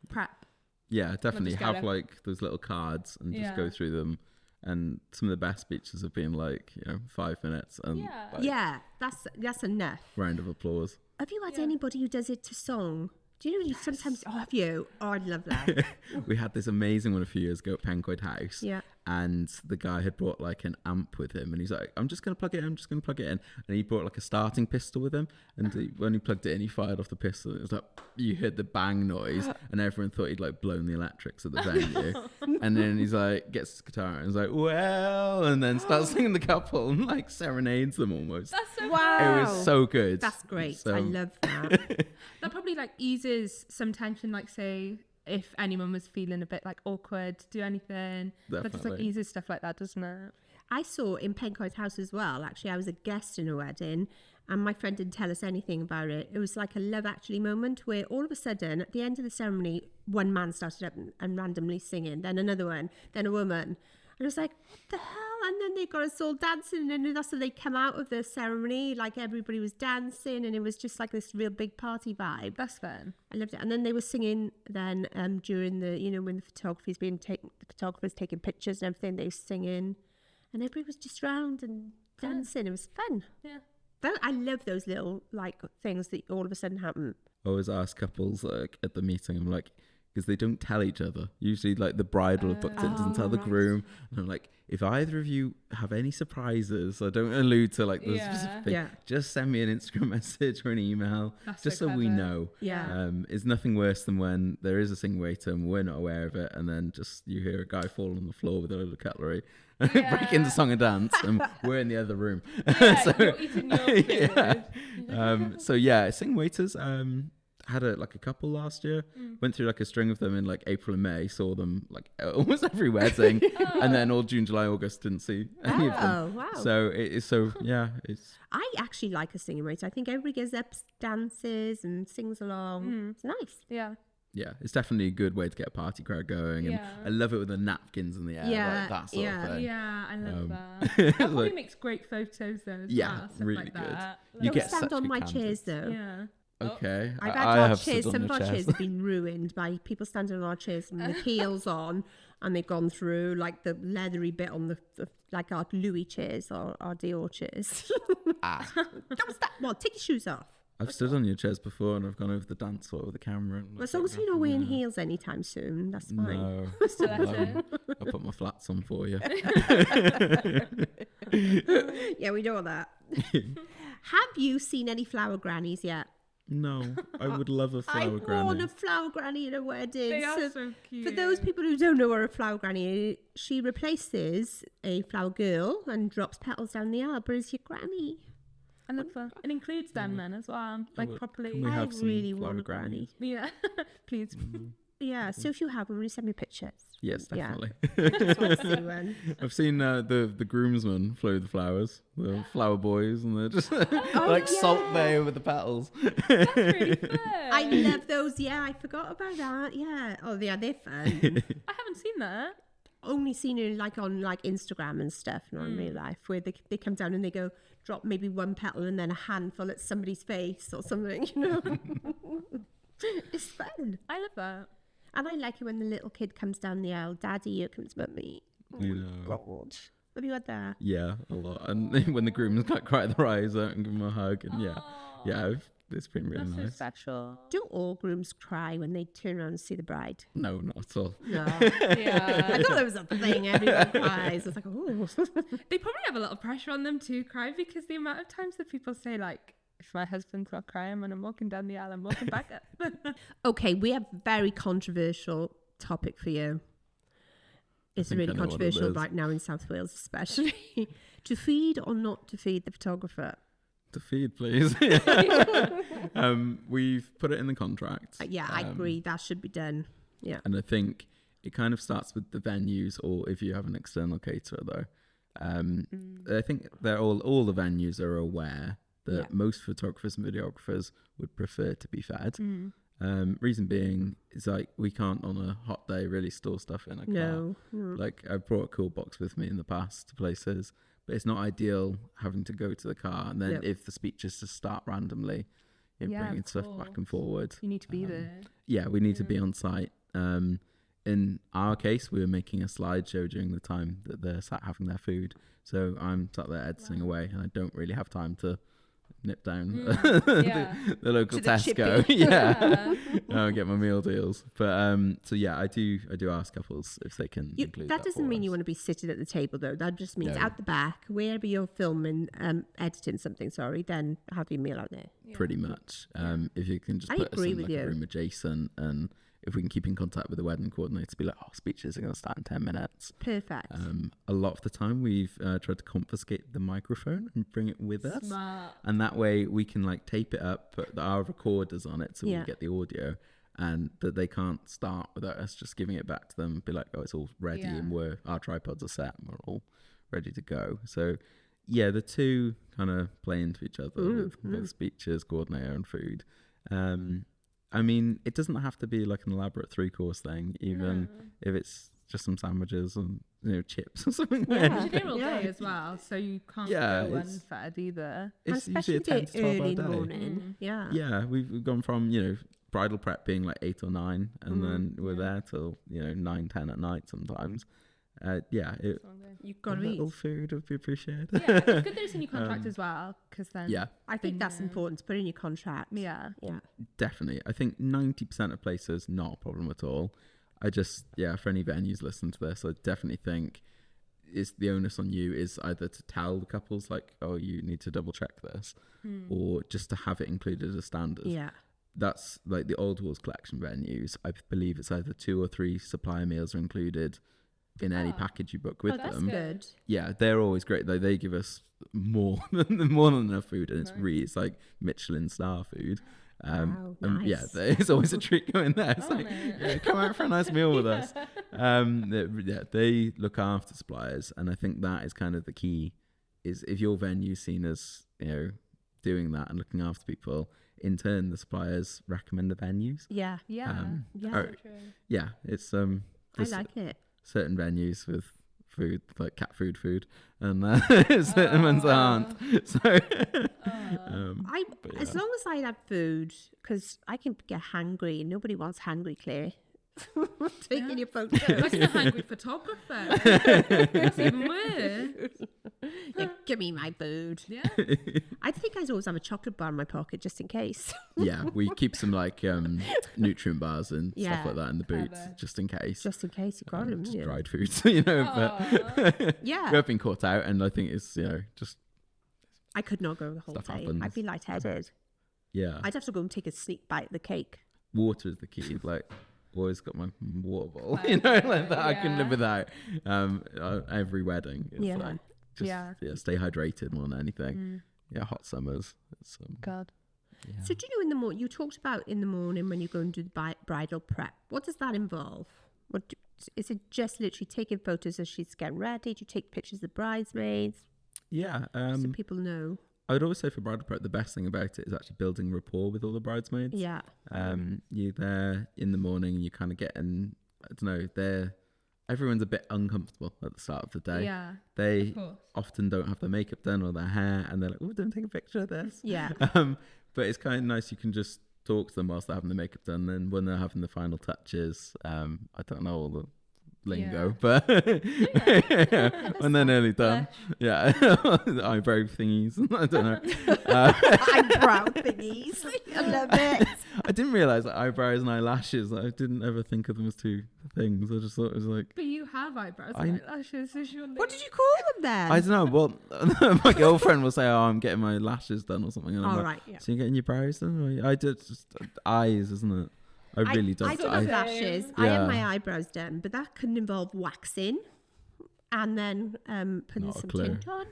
Prep. Yeah, definitely just have gotta- like those little cards and just go Yeah. through them. And some of the best speeches have been like 5 minutes and Yeah. like, Yeah, that's enough. round of applause. Have you had Yeah. anybody who does it to song? Do you know sometimes? Oh, have you? Oh, I'd love that. We had this amazing one a few years ago at Pencoed House. Yeah. And the guy had brought like an amp with him, and he's like, I'm just going to plug it in. And he brought like a starting pistol with him. And when he plugged it in, he fired off the pistol. It was like, you heard the bang noise, and everyone thought he'd like blown the electrics at the venue. And then he's like, gets his guitar and he's like, well, and then starts singing the couple and like serenades them almost. That's so Wow. It was so good. That's great. So- I love that. That probably like eases some tension, like say if anyone was feeling a bit like awkward to do anything. That just like Definitely. eases stuff like that, doesn't it? I saw in Pencoed's house as well. Actually, I was a guest in a wedding, and my friend didn't tell us anything about it. It was like a Love Actually moment where all of a sudden, at the end of the ceremony, one man started up and randomly singing, then another one, then a woman. And I was like, what the hell? And then they got us all dancing, and that's how they come out of the ceremony. Like everybody was dancing, and it was just like this real big party vibe. That's fun. I loved it. And then they were singing then during the, when the photographer's taking pictures and everything, they were singing. And everybody was just round and dancing. It was fun. Yeah. I love those little like things that all of a sudden happen. I always ask couples like at the meeting, I'm like, because they don't tell each other. Usually like the bride will have booked it, doesn't tell the groom. And I'm like, if either of you have any surprises, I don't allude to like the Yeah. specific thing, Yeah. just send me an Instagram message or an email, That's just so so we clever. know. Yeah. It's nothing worse than when there is a sing waiter and we're not aware of it, and then just you hear a guy fall on the floor with a load of cutlery, break into song and dance, and we're in the other room. Yeah, you're eating your food. Yeah. So yeah, sing waiters. Had a couple last year. Went through like a string of them in like April and May. Saw them like almost every wedding, and then all June, July, August didn't see any of them. Oh, wow. So it's it's I actually like a singing waiter. I think everybody gets up, dances and sings along. It's nice. Yeah. it's definitely a good way to get a party crowd going. And Yeah. I love it with the napkins in the air, Yeah, like that sort yeah. of thing. Yeah, I love that. it's That probably like- makes great photos though as Yeah, well. Stuff really like good. that. You Don't get stand such on good my candidates. chairs though. Yeah. Okay, I've I had our have chairs. stood Some on of the our chairs chairs. have been ruined by people standing on our chairs and with heels on. and they've gone through like the leathery bit on the like our Louis chairs or our Dior chairs. Don't stop. Well, take your shoes off. I've stood on your chairs before and I've gone over the dance floor with the camera. And Well, as long as you're not wearing heels anytime soon, that's fine. No, Still at it. I'll put my flats on for you. Yeah, we know that. Have you seen any flower grannies yet? No, I would love a flower I granny. want a flower granny at a wedding. They are so cute. For those people who don't know what a flower granny is, she replaces a flower girl and drops petals down the arbor as your granny. I love that. It includes them then as well, like properly. Can we I have some really flower want a grannies? granny. Yeah, please. Yeah, so if you have one, will you send me pictures? Yes, Yeah. definitely. Just want to see one. I've seen the groomsmen flow the flowers, the flower boys, and they're just like yeah. Salt Bay with the petals. That's really fun. I love those. Yeah, I forgot about that. Yeah. Oh, yeah, they're fun. I haven't seen that. Only seen it like on like Instagram and stuff, not in real life, where they come down and they go drop maybe one petal and then a handful at somebody's face or something, you know. It's fun. I love that. And I like it when the little kid comes down the aisle, Daddy, here comes Mummy. You know. God. Have you had that? Yeah, a lot. And when the groom's like cry their eyes out and give them a hug, and it's been really That's so nice. special. Do all grooms cry when they turn around and see the bride? No, not at all. No. Yeah. I thought there was a thing, everyone cries. I was like, oh. They probably have a lot of pressure on them to cry because the amount of times that people say like, if my husband's not crying when I'm walking down the aisle, I'm walking back up. Okay, we have a very controversial topic for you. It's think I really know what it controversial is. right now in South Wales, especially. To feed or not to feed the photographer? To feed, please. We've put it in the contract. Yeah, I agree. That should be done. Yeah. And I think it kind of starts with the venues, or if you have an external caterer, though. I think they're all the venues are aware that most photographers and videographers would prefer to be fed. Reason being is like we can't on a hot day really store stuff in a car. No. Like I've brought a cool box with me in the past to places, but it's not ideal having to go to the car and then if the speeches just start randomly, you're bringing stuff back and forward. You need to be there. Yeah, we need to be on site. In our case, we were making a slideshow during the time that they're sat having their food. So I'm sat there editing away, and I don't really have time to nip down the local To the Tesco. chippy. Get my meal deals. But so yeah, I do ask couples if they can include That doesn't for mean us. you want to be sitting at the table, though. That just means No. out the back, wherever you're filming, editing something, then have your meal out there. Pretty much. If you can just I put us agree in with like you. a room adjacent, and if we can keep in contact with the wedding coordinator to be like, oh, speeches are going to start in 10 minutes. Perfect. A lot of the time we've tried to confiscate the microphone and bring it with us. Smart. And that way we can like tape it up, put our recorders on it so we get the audio, and that they can't start without us just giving it back to them and be like, oh, it's all ready and our tripods are set and we're all ready to go. So yeah, the two kind of play into each other with speeches, coordinator and food. I mean, it doesn't have to be like an elaborate 3-course thing, even if it's just some sandwiches and chips or something. Because you're there all day as well, so you can't go it's- unfed either. And It's usually especially a 10 to 12 early hour in the day. morning. Yeah. Yeah, we've gone from, bridal prep being like 8 or 9, and then we're there till, 9, 10 at night sometimes. You've got a to little eat. food would be appreciated. Yeah, it's good that it's in your contract as well, because then I think that's important to put in your contract. Yeah. Yeah. Definitely. I think 90% of places, not a problem at all. I just, for any venues listening to this, I definitely think it's the onus on you is either to tell the couples like, oh, you need to double check this, or just to have it included as standard. Yeah. That's like the Old Walls Collection venues. I believe it's either 2 or 3 supply meals are included in any package you book with that's them. Good. Yeah, they're always great. They give us more than enough food, and it's like Michelin star food. Wow, and nice. it's always a treat going there. It's like, come out for a nice meal with us. They look after suppliers, and I think that is kind of the key. Is if your venue's seen as doing that and looking after people, in turn the suppliers recommend the venues. Yeah. Yeah. Yeah, it's I there's like it. certain venues with food like cat food, and certain ones aren't. So, As long as I have food, because I can get hangry, and nobody wants hangry, Claire. taking your photos. That's the hungry photographer. It's even worse. Yeah, give me my food. Yeah. I think I always have a chocolate bar in my pocket just in case. Yeah, we keep some like nutrient bars and stuff like that in the boots, Clever. just in case. Just in case you got them. Just Yeah. dried foods, you know. But Yeah. we have been caught out, and I think it's just I could not go the whole Stuff day. happens. I'd be lightheaded. yeah. I'd have to go and take a sneak bite of the cake. Water is the key. Like, always got my water bottle, you know, like that. I can live without. Every wedding, it's Yeah. like just stay hydrated more than anything. Yeah, hot summers. It's, God. yeah. So do you know in the morning, you talked about in the morning when you go and do the bridal prep, what does that involve? Is it just literally taking photos as she's getting ready? Do you take pictures of the bridesmaids? Yeah. So people know. I would always say for bridal prep, the best thing about it is actually building rapport with all the bridesmaids. Yeah. You're there in the morning and you kind of getting, I don't know, everyone's a bit uncomfortable at the start of the day. Yeah. They Of course. often don't have their makeup done or their hair, and they're like, oh, don't take a picture of this. Yeah. But it's kind of nice. You can just talk to them whilst they're having the makeup done. Then when they're having the final touches, I don't know all the lingo, but when they're nearly done, the eyebrow thingies. I don't know. Eyebrow thingies. I love it. I didn't realize that eyebrows and eyelashes. I didn't ever think of them as two things. I just thought it was like. But you have eyebrows and eyelashes, so surely. What did you call them then? I don't know. Well, my girlfriend will say, "Oh, I'm getting my lashes done" or something. And I'm All like, right. Yeah. so you're getting your brows done? I did just eyes, isn't it? I really don't. I don't have lashes. Yeah. I have my eyebrows done, but that can involve waxing and then putting Not a some clue. tint on.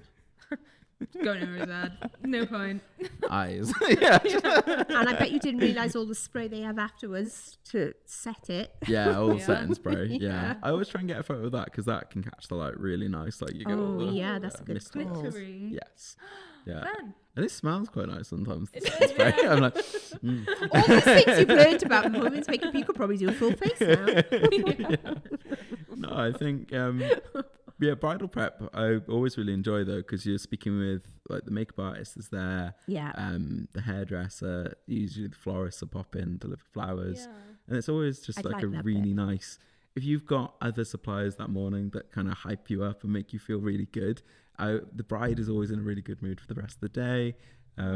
Going over his head. No point. Eyes. Yeah. And I bet you didn't realise all the spray they have afterwards to set it. Yeah, all Yeah. setting spray. Yeah. Yeah. I always try and get a photo of that because that can catch the light really nice. Like you get all the Yeah, that's a good mist call. balls. Glittery. Yes. Yeah. Fun. And it smells quite nice sometimes. the does, spray. yeah. I'm like, All these things you've learned about women's makeup, you could probably do a full face now. no, I think bridal prep I always really enjoy though because you're speaking with like the makeup artist is there, Yeah. the hairdresser, usually the florist will pop in, deliver flowers, Yeah. and it's always just I'd like like a that really nice. If you've got other suppliers that morning that kind of hype you up and make you feel really good, the bride is always in a really good mood for the rest of the day.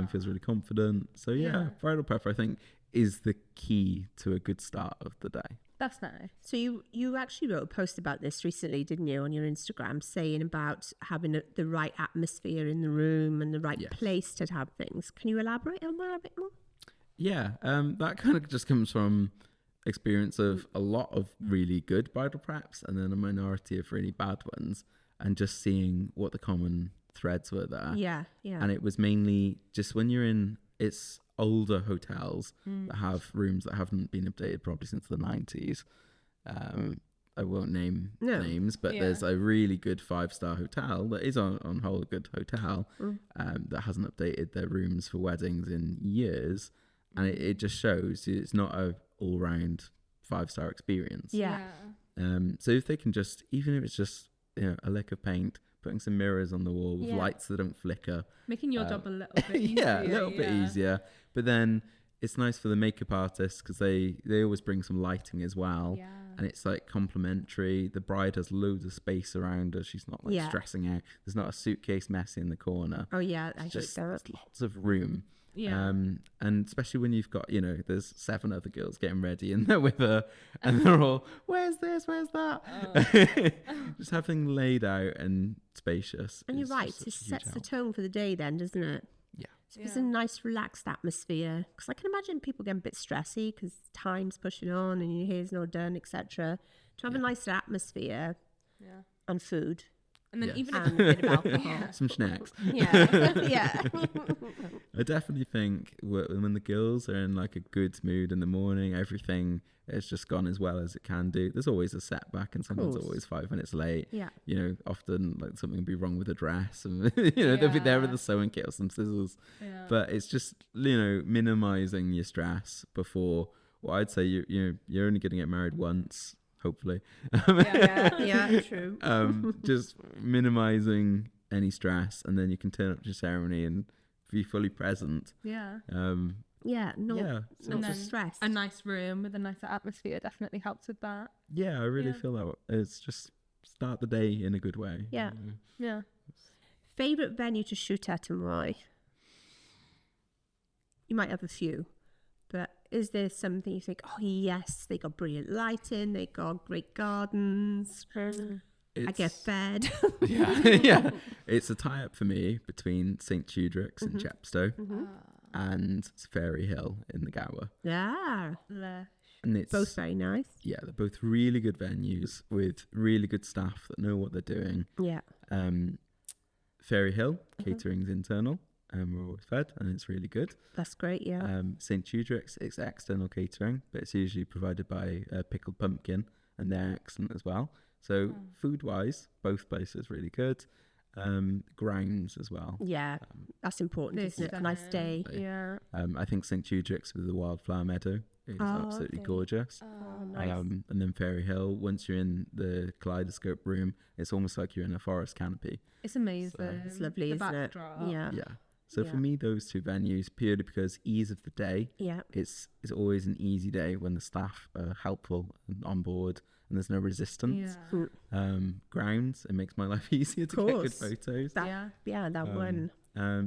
Feels really confident. So yeah, bridal prep I think is the key to a good start of the day. That's nice. So you actually wrote a post about this recently, didn't you, on your Instagram, saying about having the right atmosphere in the room and the right Yes. place to have things. Can you elaborate on that a bit more? Yeah, that kind of just comes from experience of a lot of really good bridal preps and then a minority of really bad ones, and just seeing what the common threads were there. Yeah. And it was mainly just when you're in it's older hotels that have rooms that haven't been updated probably since the 90s. I won't name names, but there's a really good 5-star hotel that is on whole a good hotel that hasn't updated their rooms for weddings in years, and it just shows it's not a all-round 5-star experience. Yeah. So if they can just, even if it's just a lick of paint, putting some mirrors on the wall with lights that don't flicker, Making your job a little bit easier. a little bit easier. But then it's nice for the makeup artists because they always bring some lighting as well. Yeah. And it's like complimentary. The bride has loads of space around her. She's not like stressing out. There's not a suitcase messy in the corner. Oh yeah, I Just just there's lots of room. Yeah. And especially when you've got, there's 7 other girls getting ready in there with her, and they're all, where's this, where's that? Just having laid out and spacious. And you're is right, just it such a huge sets the help. tone for the day then, doesn't it? Yeah. So it's a nice relaxed atmosphere, because I can imagine people getting a bit stressy because time's pushing on and your hair's not done, etc. To have a nicer atmosphere and food And then even and a bit of alcohol. Some snacks. Yeah. I definitely think when the girls are in like a good mood in the morning, everything has just gone as well as it can do. There's always a setback, and someone's always 5 minutes late. Yeah. Often like something will be wrong with a dress, and they'll be there with a sewing kit or some scissors. Yeah. But it's just minimizing your stress before. Well, I'd say you're only going to get married once, hopefully. Yeah, true. Just minimizing any stress, and then you can turn up to your ceremony and be fully present. Yeah. not And then stressed. a nice room with a nicer atmosphere definitely helps with that. Yeah, I really feel that it's just start the day in a good way. Yeah. Yeah. Favorite venue to shoot at and why? You might have a few, but is there something you think, oh yes, they got brilliant lighting, they got great gardens, I get fed. Yeah. It's a tie-up for me between St. Tudric's in Chepstow and Fairy Hill in the Gower. Yeah. And it's Both very nice. Yeah, they're both really good venues with really good staff that know what they're doing. Yeah. Fairy Hill, catering's internal, and we're always fed, and it's really good. That's great, yeah. St. Tudric's, it's external catering, but it's usually provided by Pickled Pumpkin, and they're excellent as well. So food-wise, both places really good. Grounds as well. Yeah, that's important, isn't it? A nice day. Yeah. I think St. Tudric's with the Wildflower Meadow is absolutely gorgeous. Oh, nice. And then Fairy Hill, once you're in the kaleidoscope room, it's almost like you're in a forest canopy. It's amazing. So, it's lovely, The isn't it? backdrop. Yeah. Yeah. So for me, those two venues, purely because ease of the day, Yeah. it's always an easy day when the staff are helpful and on board and there's no resistance. Yeah. Grounds, it makes my life easier to get good photos. That one.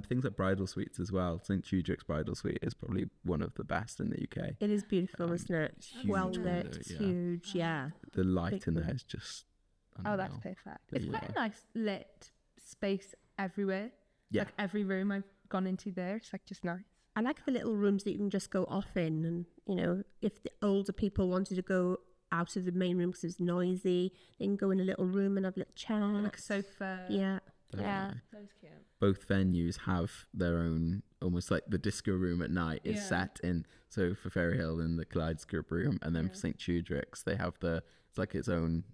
Things like bridal suites as well. St. Tudric's bridal suite is probably one of the best in the UK. It is beautiful, isn't it? It's huge Well window, lit, it's huge, yeah. The light Big in there room. is just Oh, that's unreal. perfect. It's quite a Yeah. nice lit space everywhere. Yeah. Like every room I've gone into there, it's like just nice. I like the little rooms that you can just go off in, and you know, if the older people wanted to go out of the main room because it's noisy, they can go in a little room and have a little chat. Like a sofa. Yeah. Definitely. That was cute. Both venues have their own, almost like the disco room at night is Yeah. set in. So for Fairy Hill in the kaleidoscope room, and then for St. Tudric's, they have it's like its own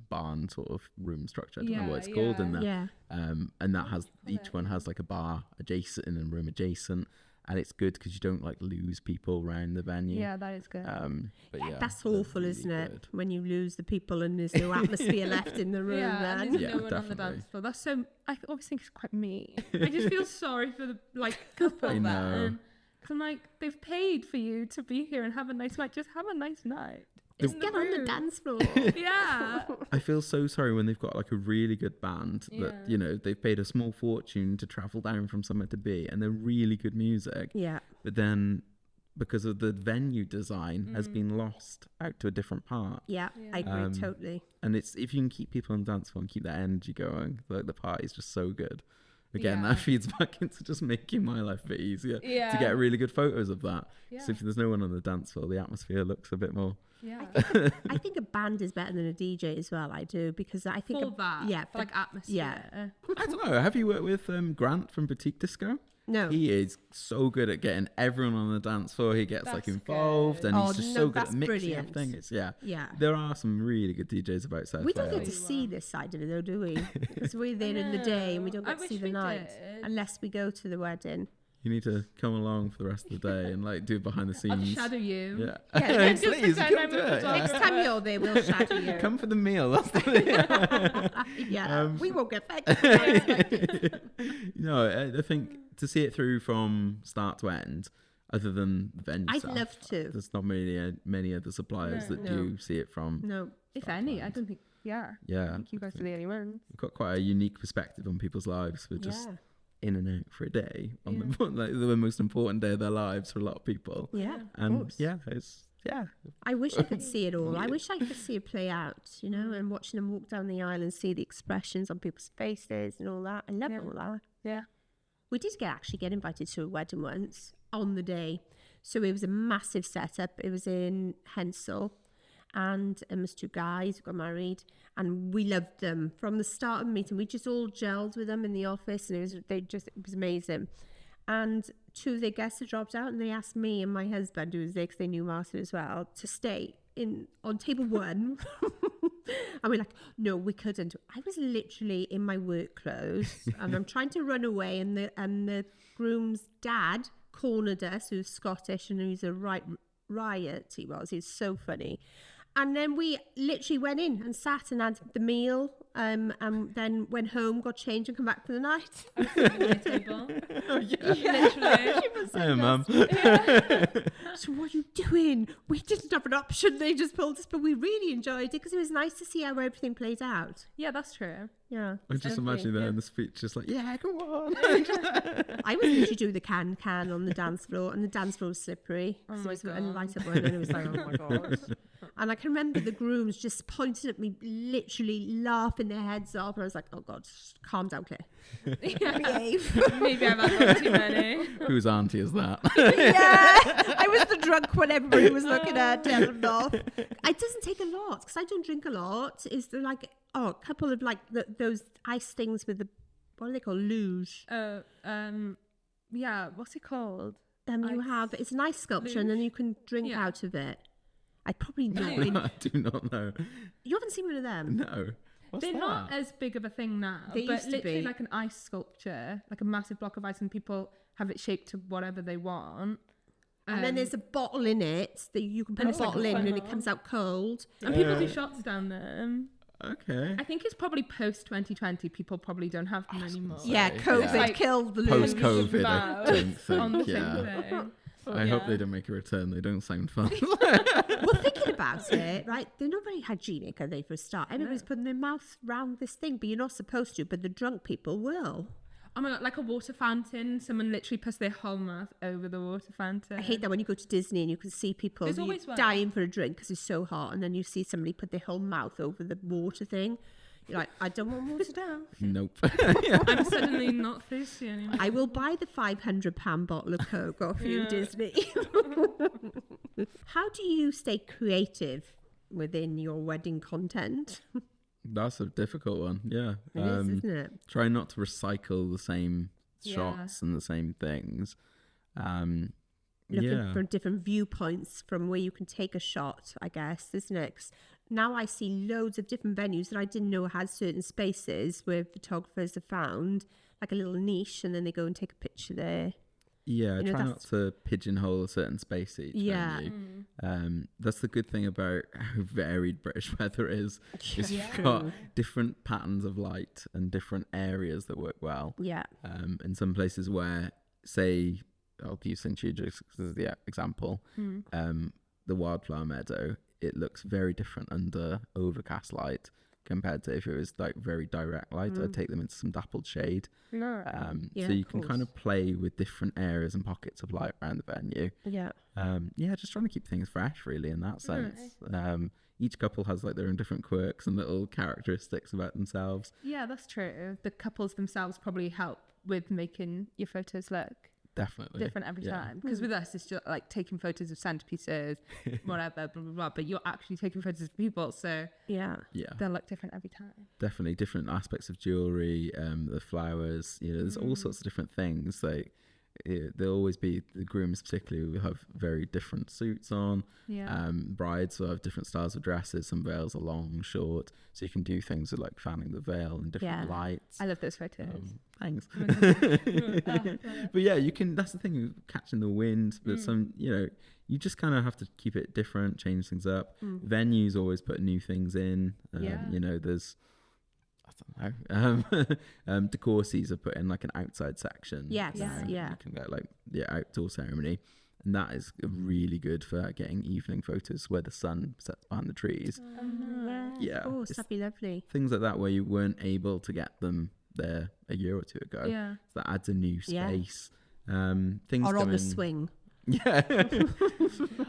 barn sort of room structure. I don't know what it's called in there. Yeah. And that has each one has like a bar adjacent in a room adjacent, and it's good because you don't like lose people around the venue. Yeah, that is good. But yeah, That's they're awful, really isn't it? good. When you lose the people and there's no atmosphere left in the room. yeah, and Then. there's Yeah, no one on the definitely. dance floor. That's so. I always think it's quite mean. I just feel sorry for the couple I know. then. Because I'm like, they've paid for you to be here and have a nice night. Just have a nice night. Just in get on the room. dance floor. Yeah. I feel so sorry when they've got like a really good band that, Yeah. you know, they've paid a small fortune to travel down from somewhere to be, and they're really good music. Yeah. But then because of the venue design has been lost out to a different part. Yeah, Yeah. I agree totally. And it's, if you can keep people on the dance floor and keep that energy going, like the party's just so good. Again, Yeah. that feeds back into just making my life a bit easier to Yeah. get really good photos of that. Yeah. So if there's no one on the dance floor, the atmosphere looks a bit more. Yeah. I think a band is better than a DJ as well. I do, because I think For that. yeah, For like atmosphere. I don't know. Have you worked with Grant from Boutique Disco? no. He is so good at getting everyone on the dance floor. He gets like That's involved, good. and Oh, he's just no, so good that's at mixing brilliant. everything. It's Yeah. There are some really good DJs about South We don't get Wales. to see this side of it though, do we? Because we're there in the day and we don't I get to see wish the we night did. unless we go to the wedding. You need to come along for the rest of the day and like do behind the I'll scenes. shadow you. Yeah, Yeah, just please pretend come I'm do a it. photographer. Next time you're there, we'll shadow you. Come for the meal. That's the Yeah, we won't get affected. No, I think to see it through from start to end, other than the venue I'd stuff, love to. there's not many other suppliers that No. do see it from. No. If any, I don't think. Yeah. I Yeah, think you guys are the only ones. we've got quite a unique perspective on people's lives. We're just Yeah. in and out for a day on like the most important day of their lives for a lot of people. Yeah. Of And course. yeah, I wish I could see it all. I wish I could see it play out, you know, and watching them walk down the aisle and see the expressions on people's faces and all that. I love all that. Yeah. We did actually get invited to a wedding once on the day. So it was a massive setup. It was in Hensel, and it was two guys who got married, and we loved them from the start of the meeting. We just all gelled with them in the office, and it was amazing. And two of their guests had dropped out, and they asked me and my husband, who was there because they knew Martin as well, to stay on table one. And we're like, no, we couldn't. I was literally in my work clothes, and I'm trying to run away, and the groom's dad cornered us, who's Scottish and who's a riot. He was so funny. And then we literally went in and sat and had the meal, and then went home, got changed, and come back for the night. I was sitting at my table. Literally. Hey, Mum. So what are you doing? We didn't have an option. They just pulled us, but we really enjoyed it because it was nice to see how everything played out. Yeah, that's true. Yeah. I just imagine there in the speech, just like, yeah, go on. I was literally doing the can on the dance floor, and the dance floor was slippery. Oh So my it was, and the God. light up went, and it was like, oh my God. And I can remember the grooms just pointing at me, literally laughing their heads off. And I was like, oh God, calm down, Claire. Behave. Maybe I've had one too many. Whose auntie is that? Yeah, I was the drunk when everybody was looking at telling off. It doesn't take a lot because I don't drink a lot. Is there like a couple of like those ice things with the, what are they called, luge? Yeah, what's it called? You Ice have, it's an ice sculpture and then you can drink Yeah. out of it. I probably know. I do not know. You haven't seen one of them? No. What's They're that? not as big of a thing now, They but used to literally be. like an ice sculpture, like a massive block of ice, and people have it shaped to whatever they want. And then there's a bottle in it that you can put And a it's like a bottle in and it funnel. comes out cold. and people do shots down there. Okay. I think it's probably post 2020. People probably don't have them anymore. Yeah, Say, COVID yeah. killed the luge. Post-COVID, I don't on the think, same yeah. thing. I hope they don't make a return. They don't sound fun. Well, thinking about it, right, they're not very hygienic, are they, for a start? Everybody's putting their mouth round this thing, but you're not supposed to, but the drunk people will. Oh my God, like a water fountain. Someone literally puts their whole mouth over the water fountain. I hate that when you go to Disney and you can see people There's always one. dying for a drink because it's so hot, and then you see somebody put their whole mouth over the water thing. You're like, I don't want water now. Nope. I'm suddenly not thirsty anymore. I will buy the £500 bottle of Coke off you, Disney. How do you stay creative within your wedding content? That's a difficult one. Yeah. It is, isn't it? Try not to recycle the same Yeah. shots and the same things. Looking for different viewpoints from where you can take a shot, I guess, isn't it? 'Cause now I see loads of different venues that I didn't know had certain spaces where photographers have found like a little niche and then they go and take a picture there. Yeah, You know, try not that's- to pigeonhole a certain space each Yeah. venue. That's the good thing about how varied British weather is. Is Yeah. you've got different patterns of light and different areas that work well. Yeah. In some places where, say, I'll use St. Jude's as the example, the wildflower meadow, it looks very different under overcast light compared to if it was like very direct light. I'd take them into some dappled shade. Yeah, So you of can kind of play with different areas and pockets of light around the venue. Yeah. Just trying to keep things fresh really in that sense. Each couple has like their own different quirks and little characteristics about themselves. Yeah, that's true. The couples themselves probably help with making your photos look Definitely. different every time. Because with us, it's just like taking photos of centerpieces, whatever, blah, blah, blah. But you're actually taking photos of people, so Yeah. Yeah, they'll look different every time. definitely different aspects of jewelry, the flowers, there's all sorts of different things. Like there'll always be, the grooms particularly will have very different suits on. Yeah. Brides will have different styles of dresses. Some veils are long, short, so you can do things with like fanning the veil and different Yeah. lights. I love those photos. Thanks. But yeah, you can, that's the thing with catching the wind, but some, you just kind of have to keep it different, change things up. Venues always put new things in. Yeah. There's, I don't know, DeCourcy's have put in like an outside section. Yes, now. yeah. You can get like the outdoor ceremony, and that is really good for getting evening photos where the sun sets behind the trees. Yeah, Of course, it's that'd be lovely. things like that where you weren't able to get them there a year or two ago. Yeah. So that adds a new Yeah. space. Things Or on come the in- swing. Yeah.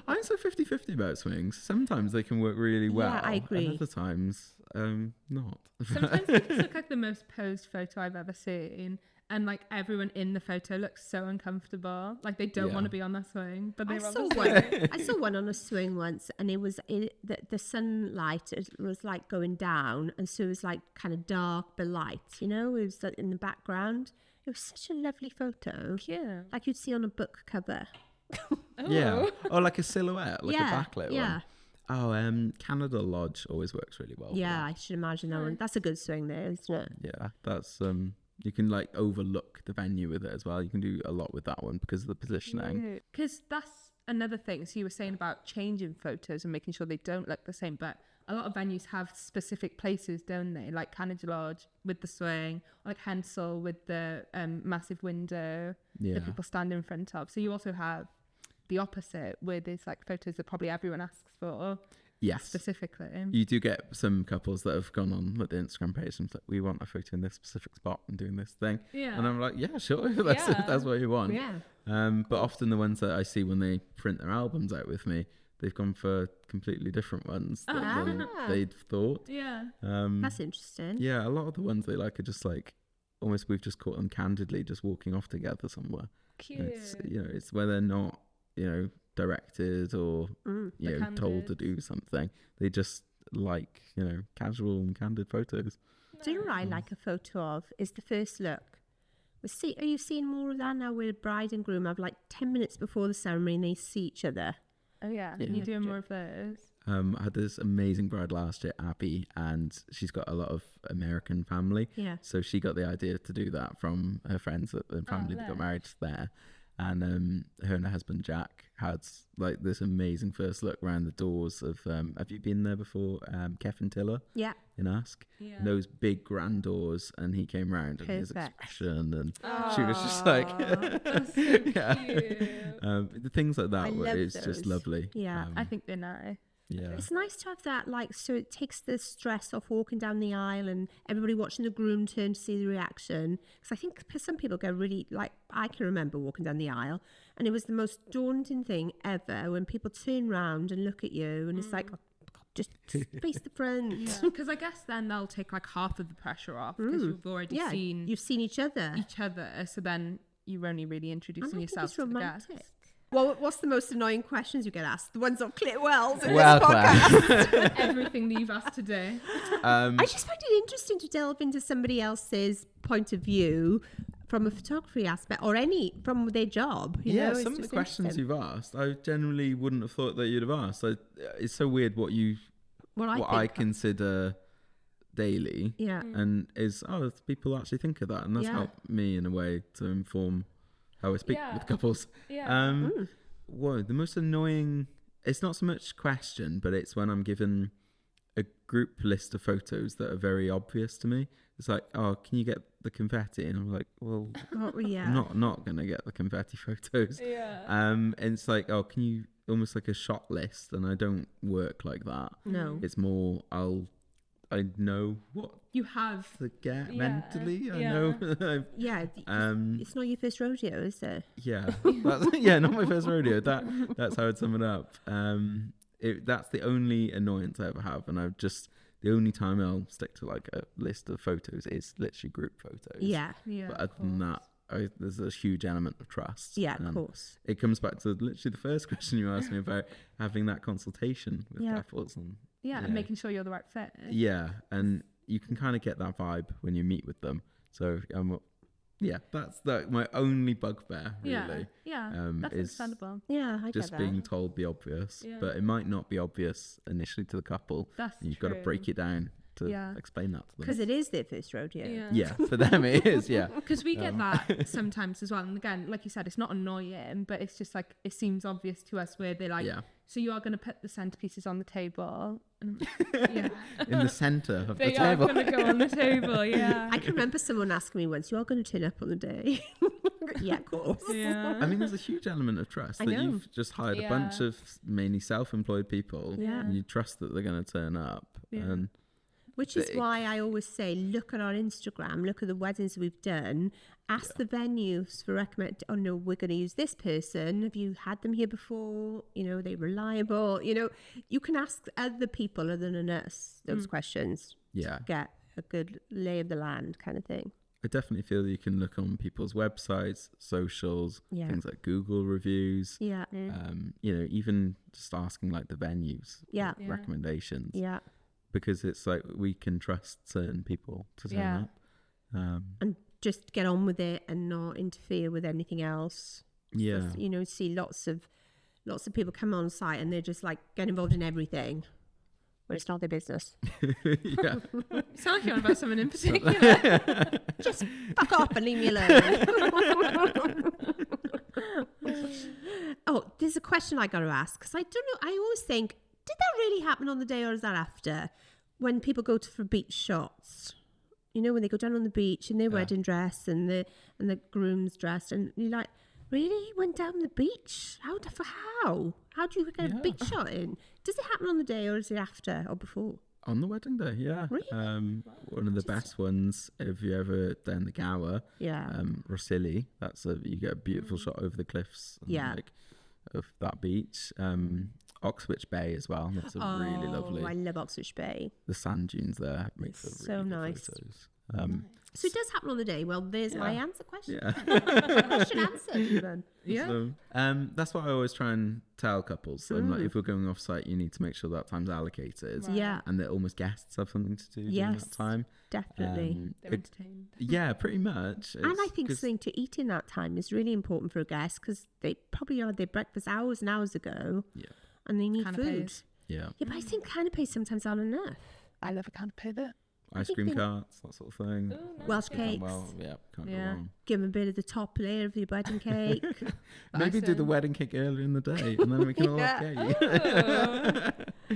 I'm so 50-50 about swings. Sometimes they can work really well. Yeah, I agree. And other times, not. Sometimes they just look like the most posed photo I've ever seen. And like everyone in the photo looks so uncomfortable. Like they don't Yeah. want to be on that swing, but I they're on saw the one. swing. I saw one on a swing once, and it was the sunlight. It was like going down, and so it was like kind of dark but light. It was like in the background. It was such a lovely photo, Yeah. like you'd see on a book cover. Yeah. Or like a silhouette, like Yeah, a backlit yeah. one. Oh, Canada Lodge always works really well. for Yeah, that. I should imagine that one. That's a good swing there, isn't it? Yeah, that's you can like overlook the venue with it as well. You can do a lot with that one because of the positioning. Because that's another thing. So you were saying about changing photos and making sure they don't look the same, but a lot of venues have specific places, don't they? Like Candid Lodge with the swing, or like Hensel with the massive window that people stand in front of. So you also have the opposite, where there's like photos that probably everyone asks for. Yes. Specifically. You do get some couples that have gone on with the Instagram page and like, we want a photo in this specific spot and doing this thing. Yeah. And I'm like, yeah, sure, that's what you want. Yeah. But often the ones that I see when they print their albums out with me, they've gone for completely different ones than they'd thought. Yeah. That's interesting. Yeah, a lot of the ones they like are just like, almost we've just caught them candidly just walking off together somewhere. Cute. It's, it's where they're not, directed or told to do something. They just like casual and candid photos. Do you know what I like a photo of is the first look. Are you seeing more of that now where bride and groom have like 10 minutes before the ceremony and they see each other? Oh yeah. You're doing more of those. I had this amazing bride last year, Abby, and she's got a lot of American family. Yeah. So she got the idea to do that from her friends and family that got married there. And her and her husband Jack had like this amazing first look around the doors of have you been there before, Kevin Tiller? Yeah. In Ask? Yeah. And those big grand doors, and he came round and his expression, and she was just like that's so cute. the things like that is just lovely. Yeah. I think they're nice. Yeah. It's nice to have that, like, so it takes the stress off walking down the aisle and everybody watching the groom turn to see the reaction. Because I think some people go really, like, I can remember walking down the aisle and it was the most daunting thing ever when people turn round and look at you and it's like, oh, God, just face the front. Because I guess then they'll take like half of the pressure off because you've already seen you've seen each other. So then you're only really introducing yourself to the guests. Well, what's the most annoying questions you get asked? The ones of Clit Wells in Well, this podcast. Everything that you've asked today. I just find it interesting to delve into somebody else's point of view from a photography aspect or from their job. You know? Some of the questions you've asked, I generally wouldn't have thought that you'd have asked. It's so weird what I consider daily. Yeah. And people actually think of that. And that's helped me in a way to inform how I speak with couples. Yeah. The most annoying, it's not so much question, but it's when I'm given a group list of photos that are very obvious to me. It's like, oh, can you get the confetti? And I'm like, well, I'm not going to get the confetti photos. Yeah. And it's like, oh, can you, almost like a shot list. And I don't work like that. No. It's more, I know what you have to get mentally. I Yeah. know. It's not your first rodeo, is it? Yeah. Not my first rodeo. That's how I'd sum it up. That's the only annoyance I ever have, and the only time I'll stick to like a list of photos is literally group photos. Yeah. But other than that, there's a huge element of trust. Yeah, of course. It comes back to literally the first question you asked me about having that consultation with couples and and making sure you're the right fit. Yeah, and you can kind of get that vibe when you meet with them. So that's my only bugbear, really. That's understandable. Yeah, I just get that. being told the obvious, but it might not be obvious initially to the couple. You've got to break it down to explain that to them. Because it is their first rodeo. Yeah, for them it is, yeah. Because we get that sometimes as well. And again, like you said, it's not annoying, but it's just like, it seems obvious to us where they're like, so you are going to put the centerpieces on the table. And, in the centre of the table. They are going to go on the table, I can remember someone asking me once, you are going to turn up on the day? Yeah, of course. Yeah. I mean, there's a huge element of trust that you've just hired a bunch of mainly self-employed people and you trust that they're going to turn up. And which is why I always say, look at our Instagram, look at the weddings we've done, ask the venues for recommend. Oh no, we're going to use this person. Have you had them here before? Are they reliable? You can ask other people other than us those questions. Yeah. To get a good lay of the land kind of thing. I definitely feel you can look on people's websites, socials, things like Google reviews. Yeah. Even just asking like the venues recommendations. Yeah. Because it's like we can trust certain people to turn up. And just get on with it and not interfere with anything else. Yeah. Just, see lots of people come on site and they're just like get involved in everything. But it's not their business. Yeah. Sound like you're on about someone in particular. Just fuck off and leave me alone. there's a question I got to ask, because I don't know. I always think, did that really happen on the day, or is that after? When people go for beach shots, you know, when they go down on the beach in their wedding dress and the groom's dressed, and you're like, really? Went down the beach? How do you get a beach shot in? Does it happen on the day, or is it after or before? On the wedding day, yeah. Really? One of the best ones, if you ever done the Gower, Rosilli, you get a beautiful shot over the cliffs of that beach. Oxwich Bay as well. That's really lovely. I love Oxwich Bay. The sand dunes there make for so really nice. good photos. So it does happen on the day. Well, there's my answer question. Yeah. Question answered even. Yeah. So, that's what I always try and tell couples. So like, if we're going off site, you need to make sure that time's allocated. Right. Yeah. And that almost guests have something to do during that time. Definitely. They're entertained. Yeah, pretty much. And I think something to eat in that time is really important for a guest, because they probably had their breakfast hours and hours ago. Yeah. And they need food. Yeah. Yeah, but I think canapés sometimes aren't enough. I love a canapé there. Ice cream carts, that sort of thing. Welsh cakes. Can't go wrong. Give them a bit of the top layer of your wedding cake. Maybe do the wedding cake earlier in the day, and then we can all have cake.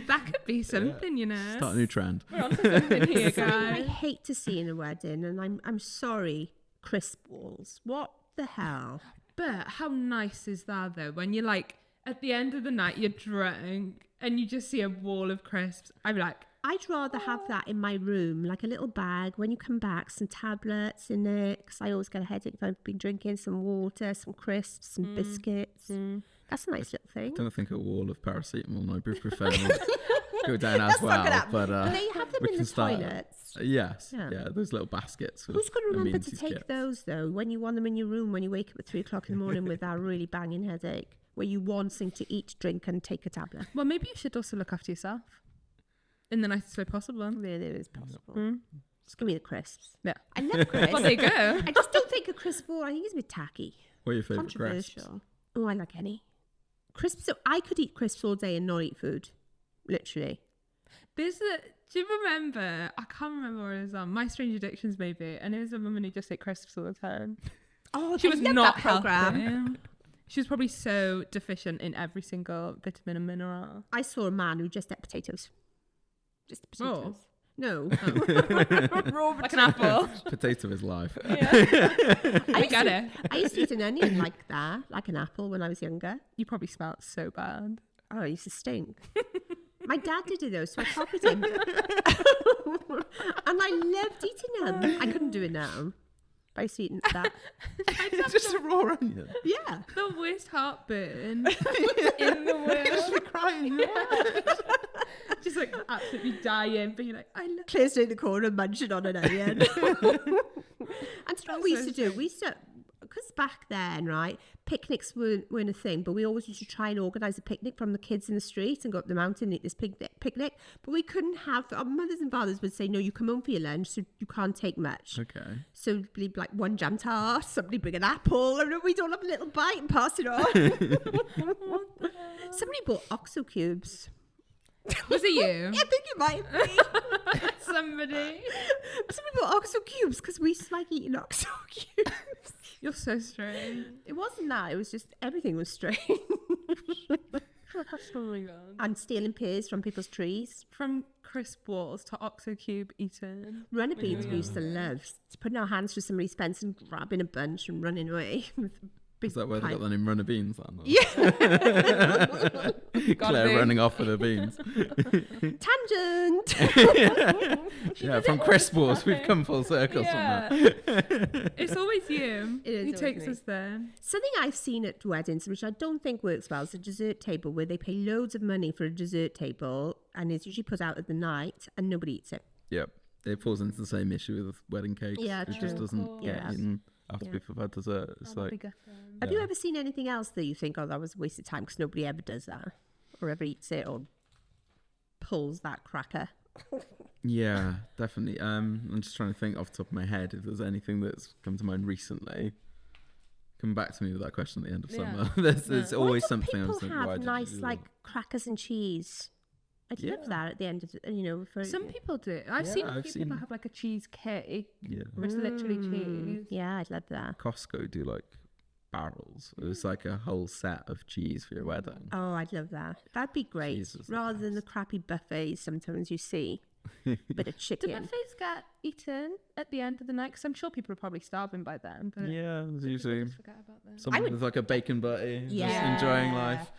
That could be something, you know. Start a new trend. We're on to something here, I guys. hate to see in a wedding, and I'm sorry, crisp balls. What the hell? But how nice is that, though, when you're like, at the end of the night, you're drunk, and you just see a wall of crisps. I'd be like, I'd rather have that in my room, like a little bag. When you come back, some tablets in it, because I always get a headache if I've been drinking, some water, some crisps, some biscuits. That's a nice little thing. I don't think a wall of paracetamol. I prefer go down as well. But they have them in the toilets. Yes. Yeah, those little baskets. Who's going to remember to take those, though, when you want them in your room, when you wake up at 3 o'clock in the morning with that really banging headache, where you want something to eat, drink, and take a tablet? well, maybe you should also look after yourself in the nicest way possible. Really, it is possible. Just give me the crisps. Yeah. I love crisps. Well, there you go. I just don't think a crisp ball, I think it's a bit tacky. What are your favourite crisps? Controversial. Oh, I like any. Crisps, so I could eat crisps all day and not eat food. Literally. Do you remember, I can't remember what it was on, My Strange Addictions maybe, and it was a woman who just ate crisps all the time. Oh, She was not that program. healthy. She was probably so deficient in every single vitamin and mineral. I saw a man who just ate potatoes. Just potatoes. Oh. No. Like an apple. Potato is life. I get it. I used to eat an onion like that, like an apple when I was younger. You probably smelled so bad. Oh, I used to stink. My dad did it though, so I copied him. And I loved eating them. I couldn't do it now. I used to eat that. It's just a raw onion. Yeah. The worst heartburn in the world. Crying. Just like absolutely dying, but you're like, I love Claire's in the corner munching on an onion. And you know what we used to do? We used to, because back then, right, picnics weren't a thing, but we always used to try and organise a picnic from the kids in the street and go up the mountain and eat this picnic. But we couldn't have, our mothers and fathers would say, no, you come home for your lunch, so you can't take much. Okay. So it'd be like one jam tart, somebody bring an apple, and we'd all have a little bite and pass it on. Somebody bought OXO cubes. Was it you? Yeah, I think it might be. Somebody bought OXO cubes because we used to like eating OXO cubes. You're so strange. It wasn't that. It was just everything was strange. Oh my god. And stealing pears from people's trees. From crisp walls to OXO cube eaten. Runner beans we used to love. Putting our hands through somebody's fence and grabbing a bunch and running away. Is that where they got the name Runner Beans? Yeah. Claire running off with her beans. Tangent. Yeah, from crisp balls we've come full circle. Yeah. It's always you. It is who always takes me. us there. Something I've seen at weddings, which I don't think works well, is a dessert table where they pay loads of money for a dessert table and it's usually put out at the night and nobody eats it. Yep. It falls into the same issue with wedding cakes. Yeah, it true. just doesn't get Yeah. eaten after people have had dessert. It's like, Have you ever seen anything else that you think, oh, that was a waste of time because nobody ever does that or ever eats it or pulls that cracker? yeah, definitely. I'm just trying to think off the top of my head if there's anything that's come to mind recently. Come back to me with that question at the end of summer. There's always something I was thinking. People why have did nice you do like crackers and cheese. I'd love that at the end of the, for Some people do. I've seen a few people have like a cheese cake. Yeah. Where it's literally cheese. Yeah, I'd love that. Costco do like barrels. It was like a whole set of cheese for your wedding. Oh, I'd love that. That'd be great. Cheese was the Rather than the best. crappy buffets sometimes you see. Bit of Do chicken. buffets get eaten at the end of the night? Because I'm sure people are probably starving by then. But Yeah, there's people usually just forget about them. someone would- with like a bacon butty, just Yeah. enjoying life,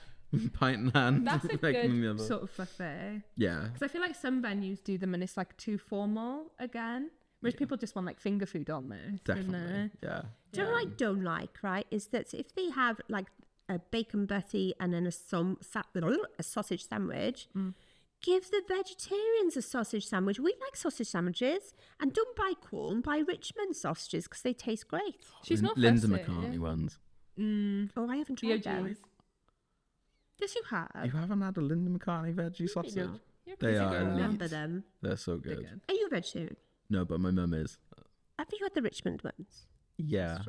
pint in hand, That's a making them the good other. sort of buffet. Yeah, Because I feel like some venues do them and it's like too formal again. Whereas people just want like finger food almost. definitely. Yeah. Do you know what I don't like, right? Is that if they have like a bacon butty and then a sausage sandwich, give the vegetarians a sausage sandwich. We like sausage sandwiches. And don't buy corn, buy Richmond sausages because they taste great. She's not Linda fussy. McCartney ones. Oh, I haven't tried them. OGs. Yes, you have. You haven't had a Linda McCartney veggie sausage? not. You're a They busy are I girl. elite. remember them. They're so They're good. good. Are you a vegetarian? No, but my mum is. Have you had the Richmond ones? Yeah.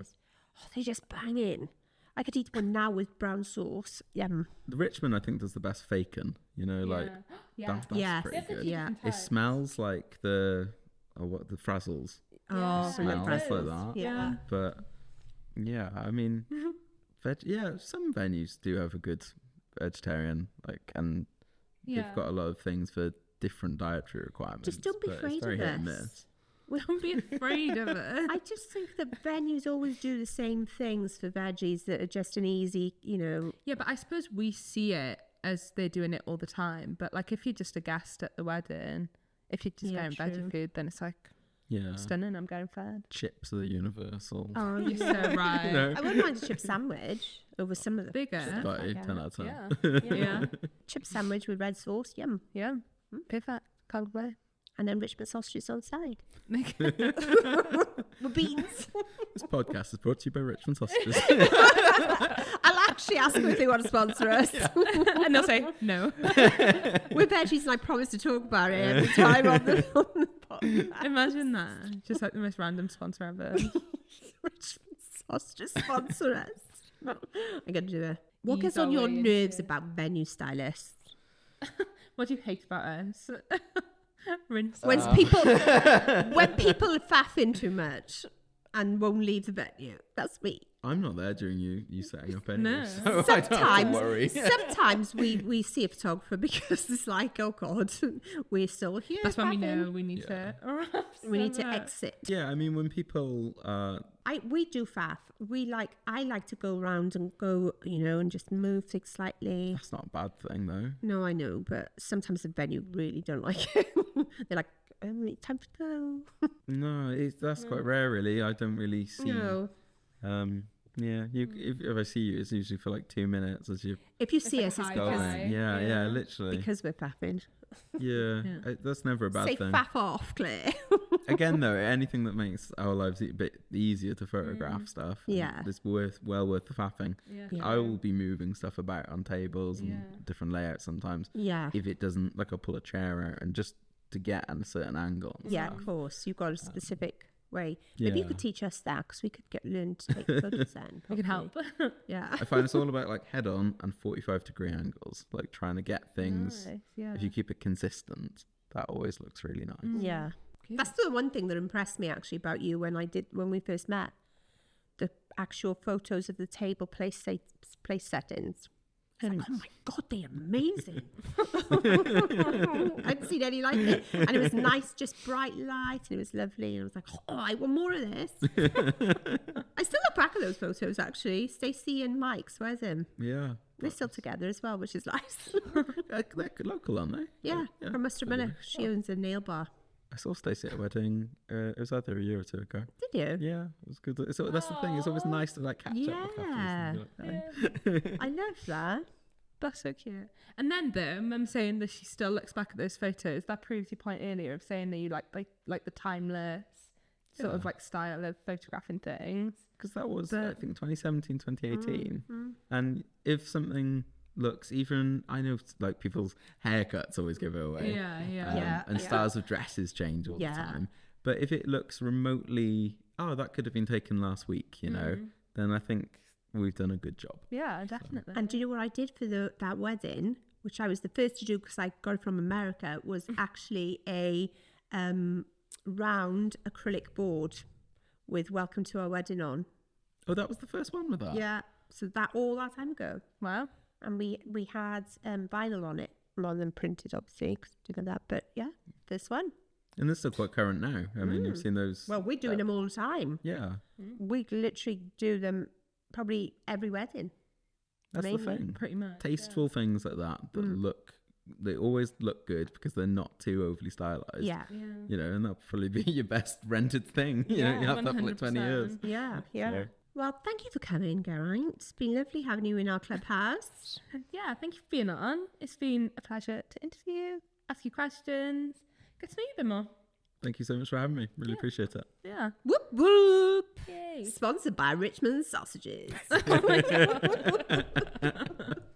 They just bang in. I could eat one now with brown sauce. Yum. The Richmond, I think, does the best bacon. You know, like yeah. that's Yes. pretty There's a good. few Yeah. different It types. smells like the frazzles. Oh, Yeah. brilliant Smells like pretzels. that. Yeah. But yeah, I mean, some venues do have a good vegetarian, like, and Yeah. they've got a lot of things for different dietary requirements. Just don't be but afraid it's very of hit and this. miss. Don't be afraid of it. I just think that venues always do the same things for veggies that are just an easy, Yeah, but I suppose we see it as they're doing it all the time. But like if you're just a guest at the wedding, if you're just Yeah, getting true. veggie food, then it's like Yeah, stunning. I'm getting fed. chips are the universal. Oh, You're so right. You know, I wouldn't mind a chip sandwich over some of the Bigger. but Yeah. 10 out of 10. Yeah. Yeah. chip sandwich with red sauce. Yum. Yeah. Perfect. Can't wait. And then Richmond sausages on the side. Make- With beans. This podcast is brought to you by Richmond Sausages. I'll actually ask them if they want to sponsor us. and they'll say no. We're veggies and I promise to talk about it every time on the podcast. Imagine that. Just like the most random sponsor ever. Richmond sausages sponsor us. I'm going to do it. What Ease gets on our your way into nerves it. about venue stylists? What do you hate about us? Rinse. When people faff in too much and won't leave the venue. That's me. I'm not there during you setting up anyway, No. so I don't have to Sometimes, worry. sometimes we see a photographer because it's like, oh God, we're still here. That's when we faffing. know we need to. We need to exit. Yeah, I mean, when people We do faff. I like to go around and go, and just move things slightly. that's not a bad thing though. No, I know, but sometimes the venue really don't like it. They're like, time to go. No, that's quite rare, really. I don't really see. No. Yeah, if I see you, it's usually for like 2 minutes as you're If you see like us, a it's high because, five. Yeah, literally. because we're faffing. Yeah, Yeah. that's never a bad Say thing. faff off, Claire. Again, though, anything that makes our lives a bit easier to photograph stuff, Yeah. it's well worth the faffing. Yeah. Yeah. I will be moving stuff about on tables and Yeah. different layouts sometimes. Yeah. If it doesn't, like, I'll pull a chair out and just to get at a certain angle. And Yeah, stuff. of course. You've got a specific way. Maybe you Yeah. could teach us that because we could learn to take photos then. We can help. probably. Yeah. I find it's all about like head on and 45-degree angles, like trying to get things. Nice, yeah. If you keep it consistent, that always looks really nice. Yeah. Good. That's the one thing that impressed me actually about you when we first met. The actual photos of the table place settings. It's like, oh my God, they're amazing. I hadn't seen any like it. And it was nice, just bright light, and it was lovely. And I was like, oh, I want more of this. I still look back at those photos actually. Stacey and Mike's, where's him? Yeah. They're still together as well, which is nice. They're local, aren't they? Yeah, from Muster She owns a nail bar. I saw Stacey at a wedding. It was either a year or two ago. Did you? Yeah, it was good. So that's the thing. It's always nice to like catch up with couples and be like, "Hey." I love that. That's so cute. And then though, Mum saying that she still looks back at those photos, that proves your point earlier of saying that you like the timeless sort of like style of photographing things. Because that was, But- I think, 2017, 2018. And if something looks even, I know like people's haircuts always give it away. Yeah. And styles of dresses change all Yeah. the time. But if it looks remotely, oh, that could have been taken last week, then I think we've done a good job. Yeah, definitely. And do you know what I did for that wedding, which I was the first to do because I got it from America, was actually a round acrylic board with "Welcome to our wedding" on. Oh, that was the first one with that? Yeah. So that all that time ago. Wow. And we had vinyl on it rather than printed, obviously, because we did that. But yeah, this one. And they're still quite current now. I mean, you've seen those. Well, we're doing them all the time. Yeah. We literally do them probably every wedding. That's Mainly, the thing. Pretty much. Tasteful things like that they always look good because they're not too overly stylized. Yeah. You know, and that'll probably be your best rented thing. You know, you have that for like 20 years. Yeah. So. Well, thank you for coming, Geraint. It's been lovely having you in our clubhouse. Yeah, thank you for being on. It's been a pleasure to interview, ask you questions, get to know you a bit more. Thank you so much for having me. Really appreciate it. Yeah. Whoop whoop. Yay. Sponsored by Richmond Sausages. Oh my God.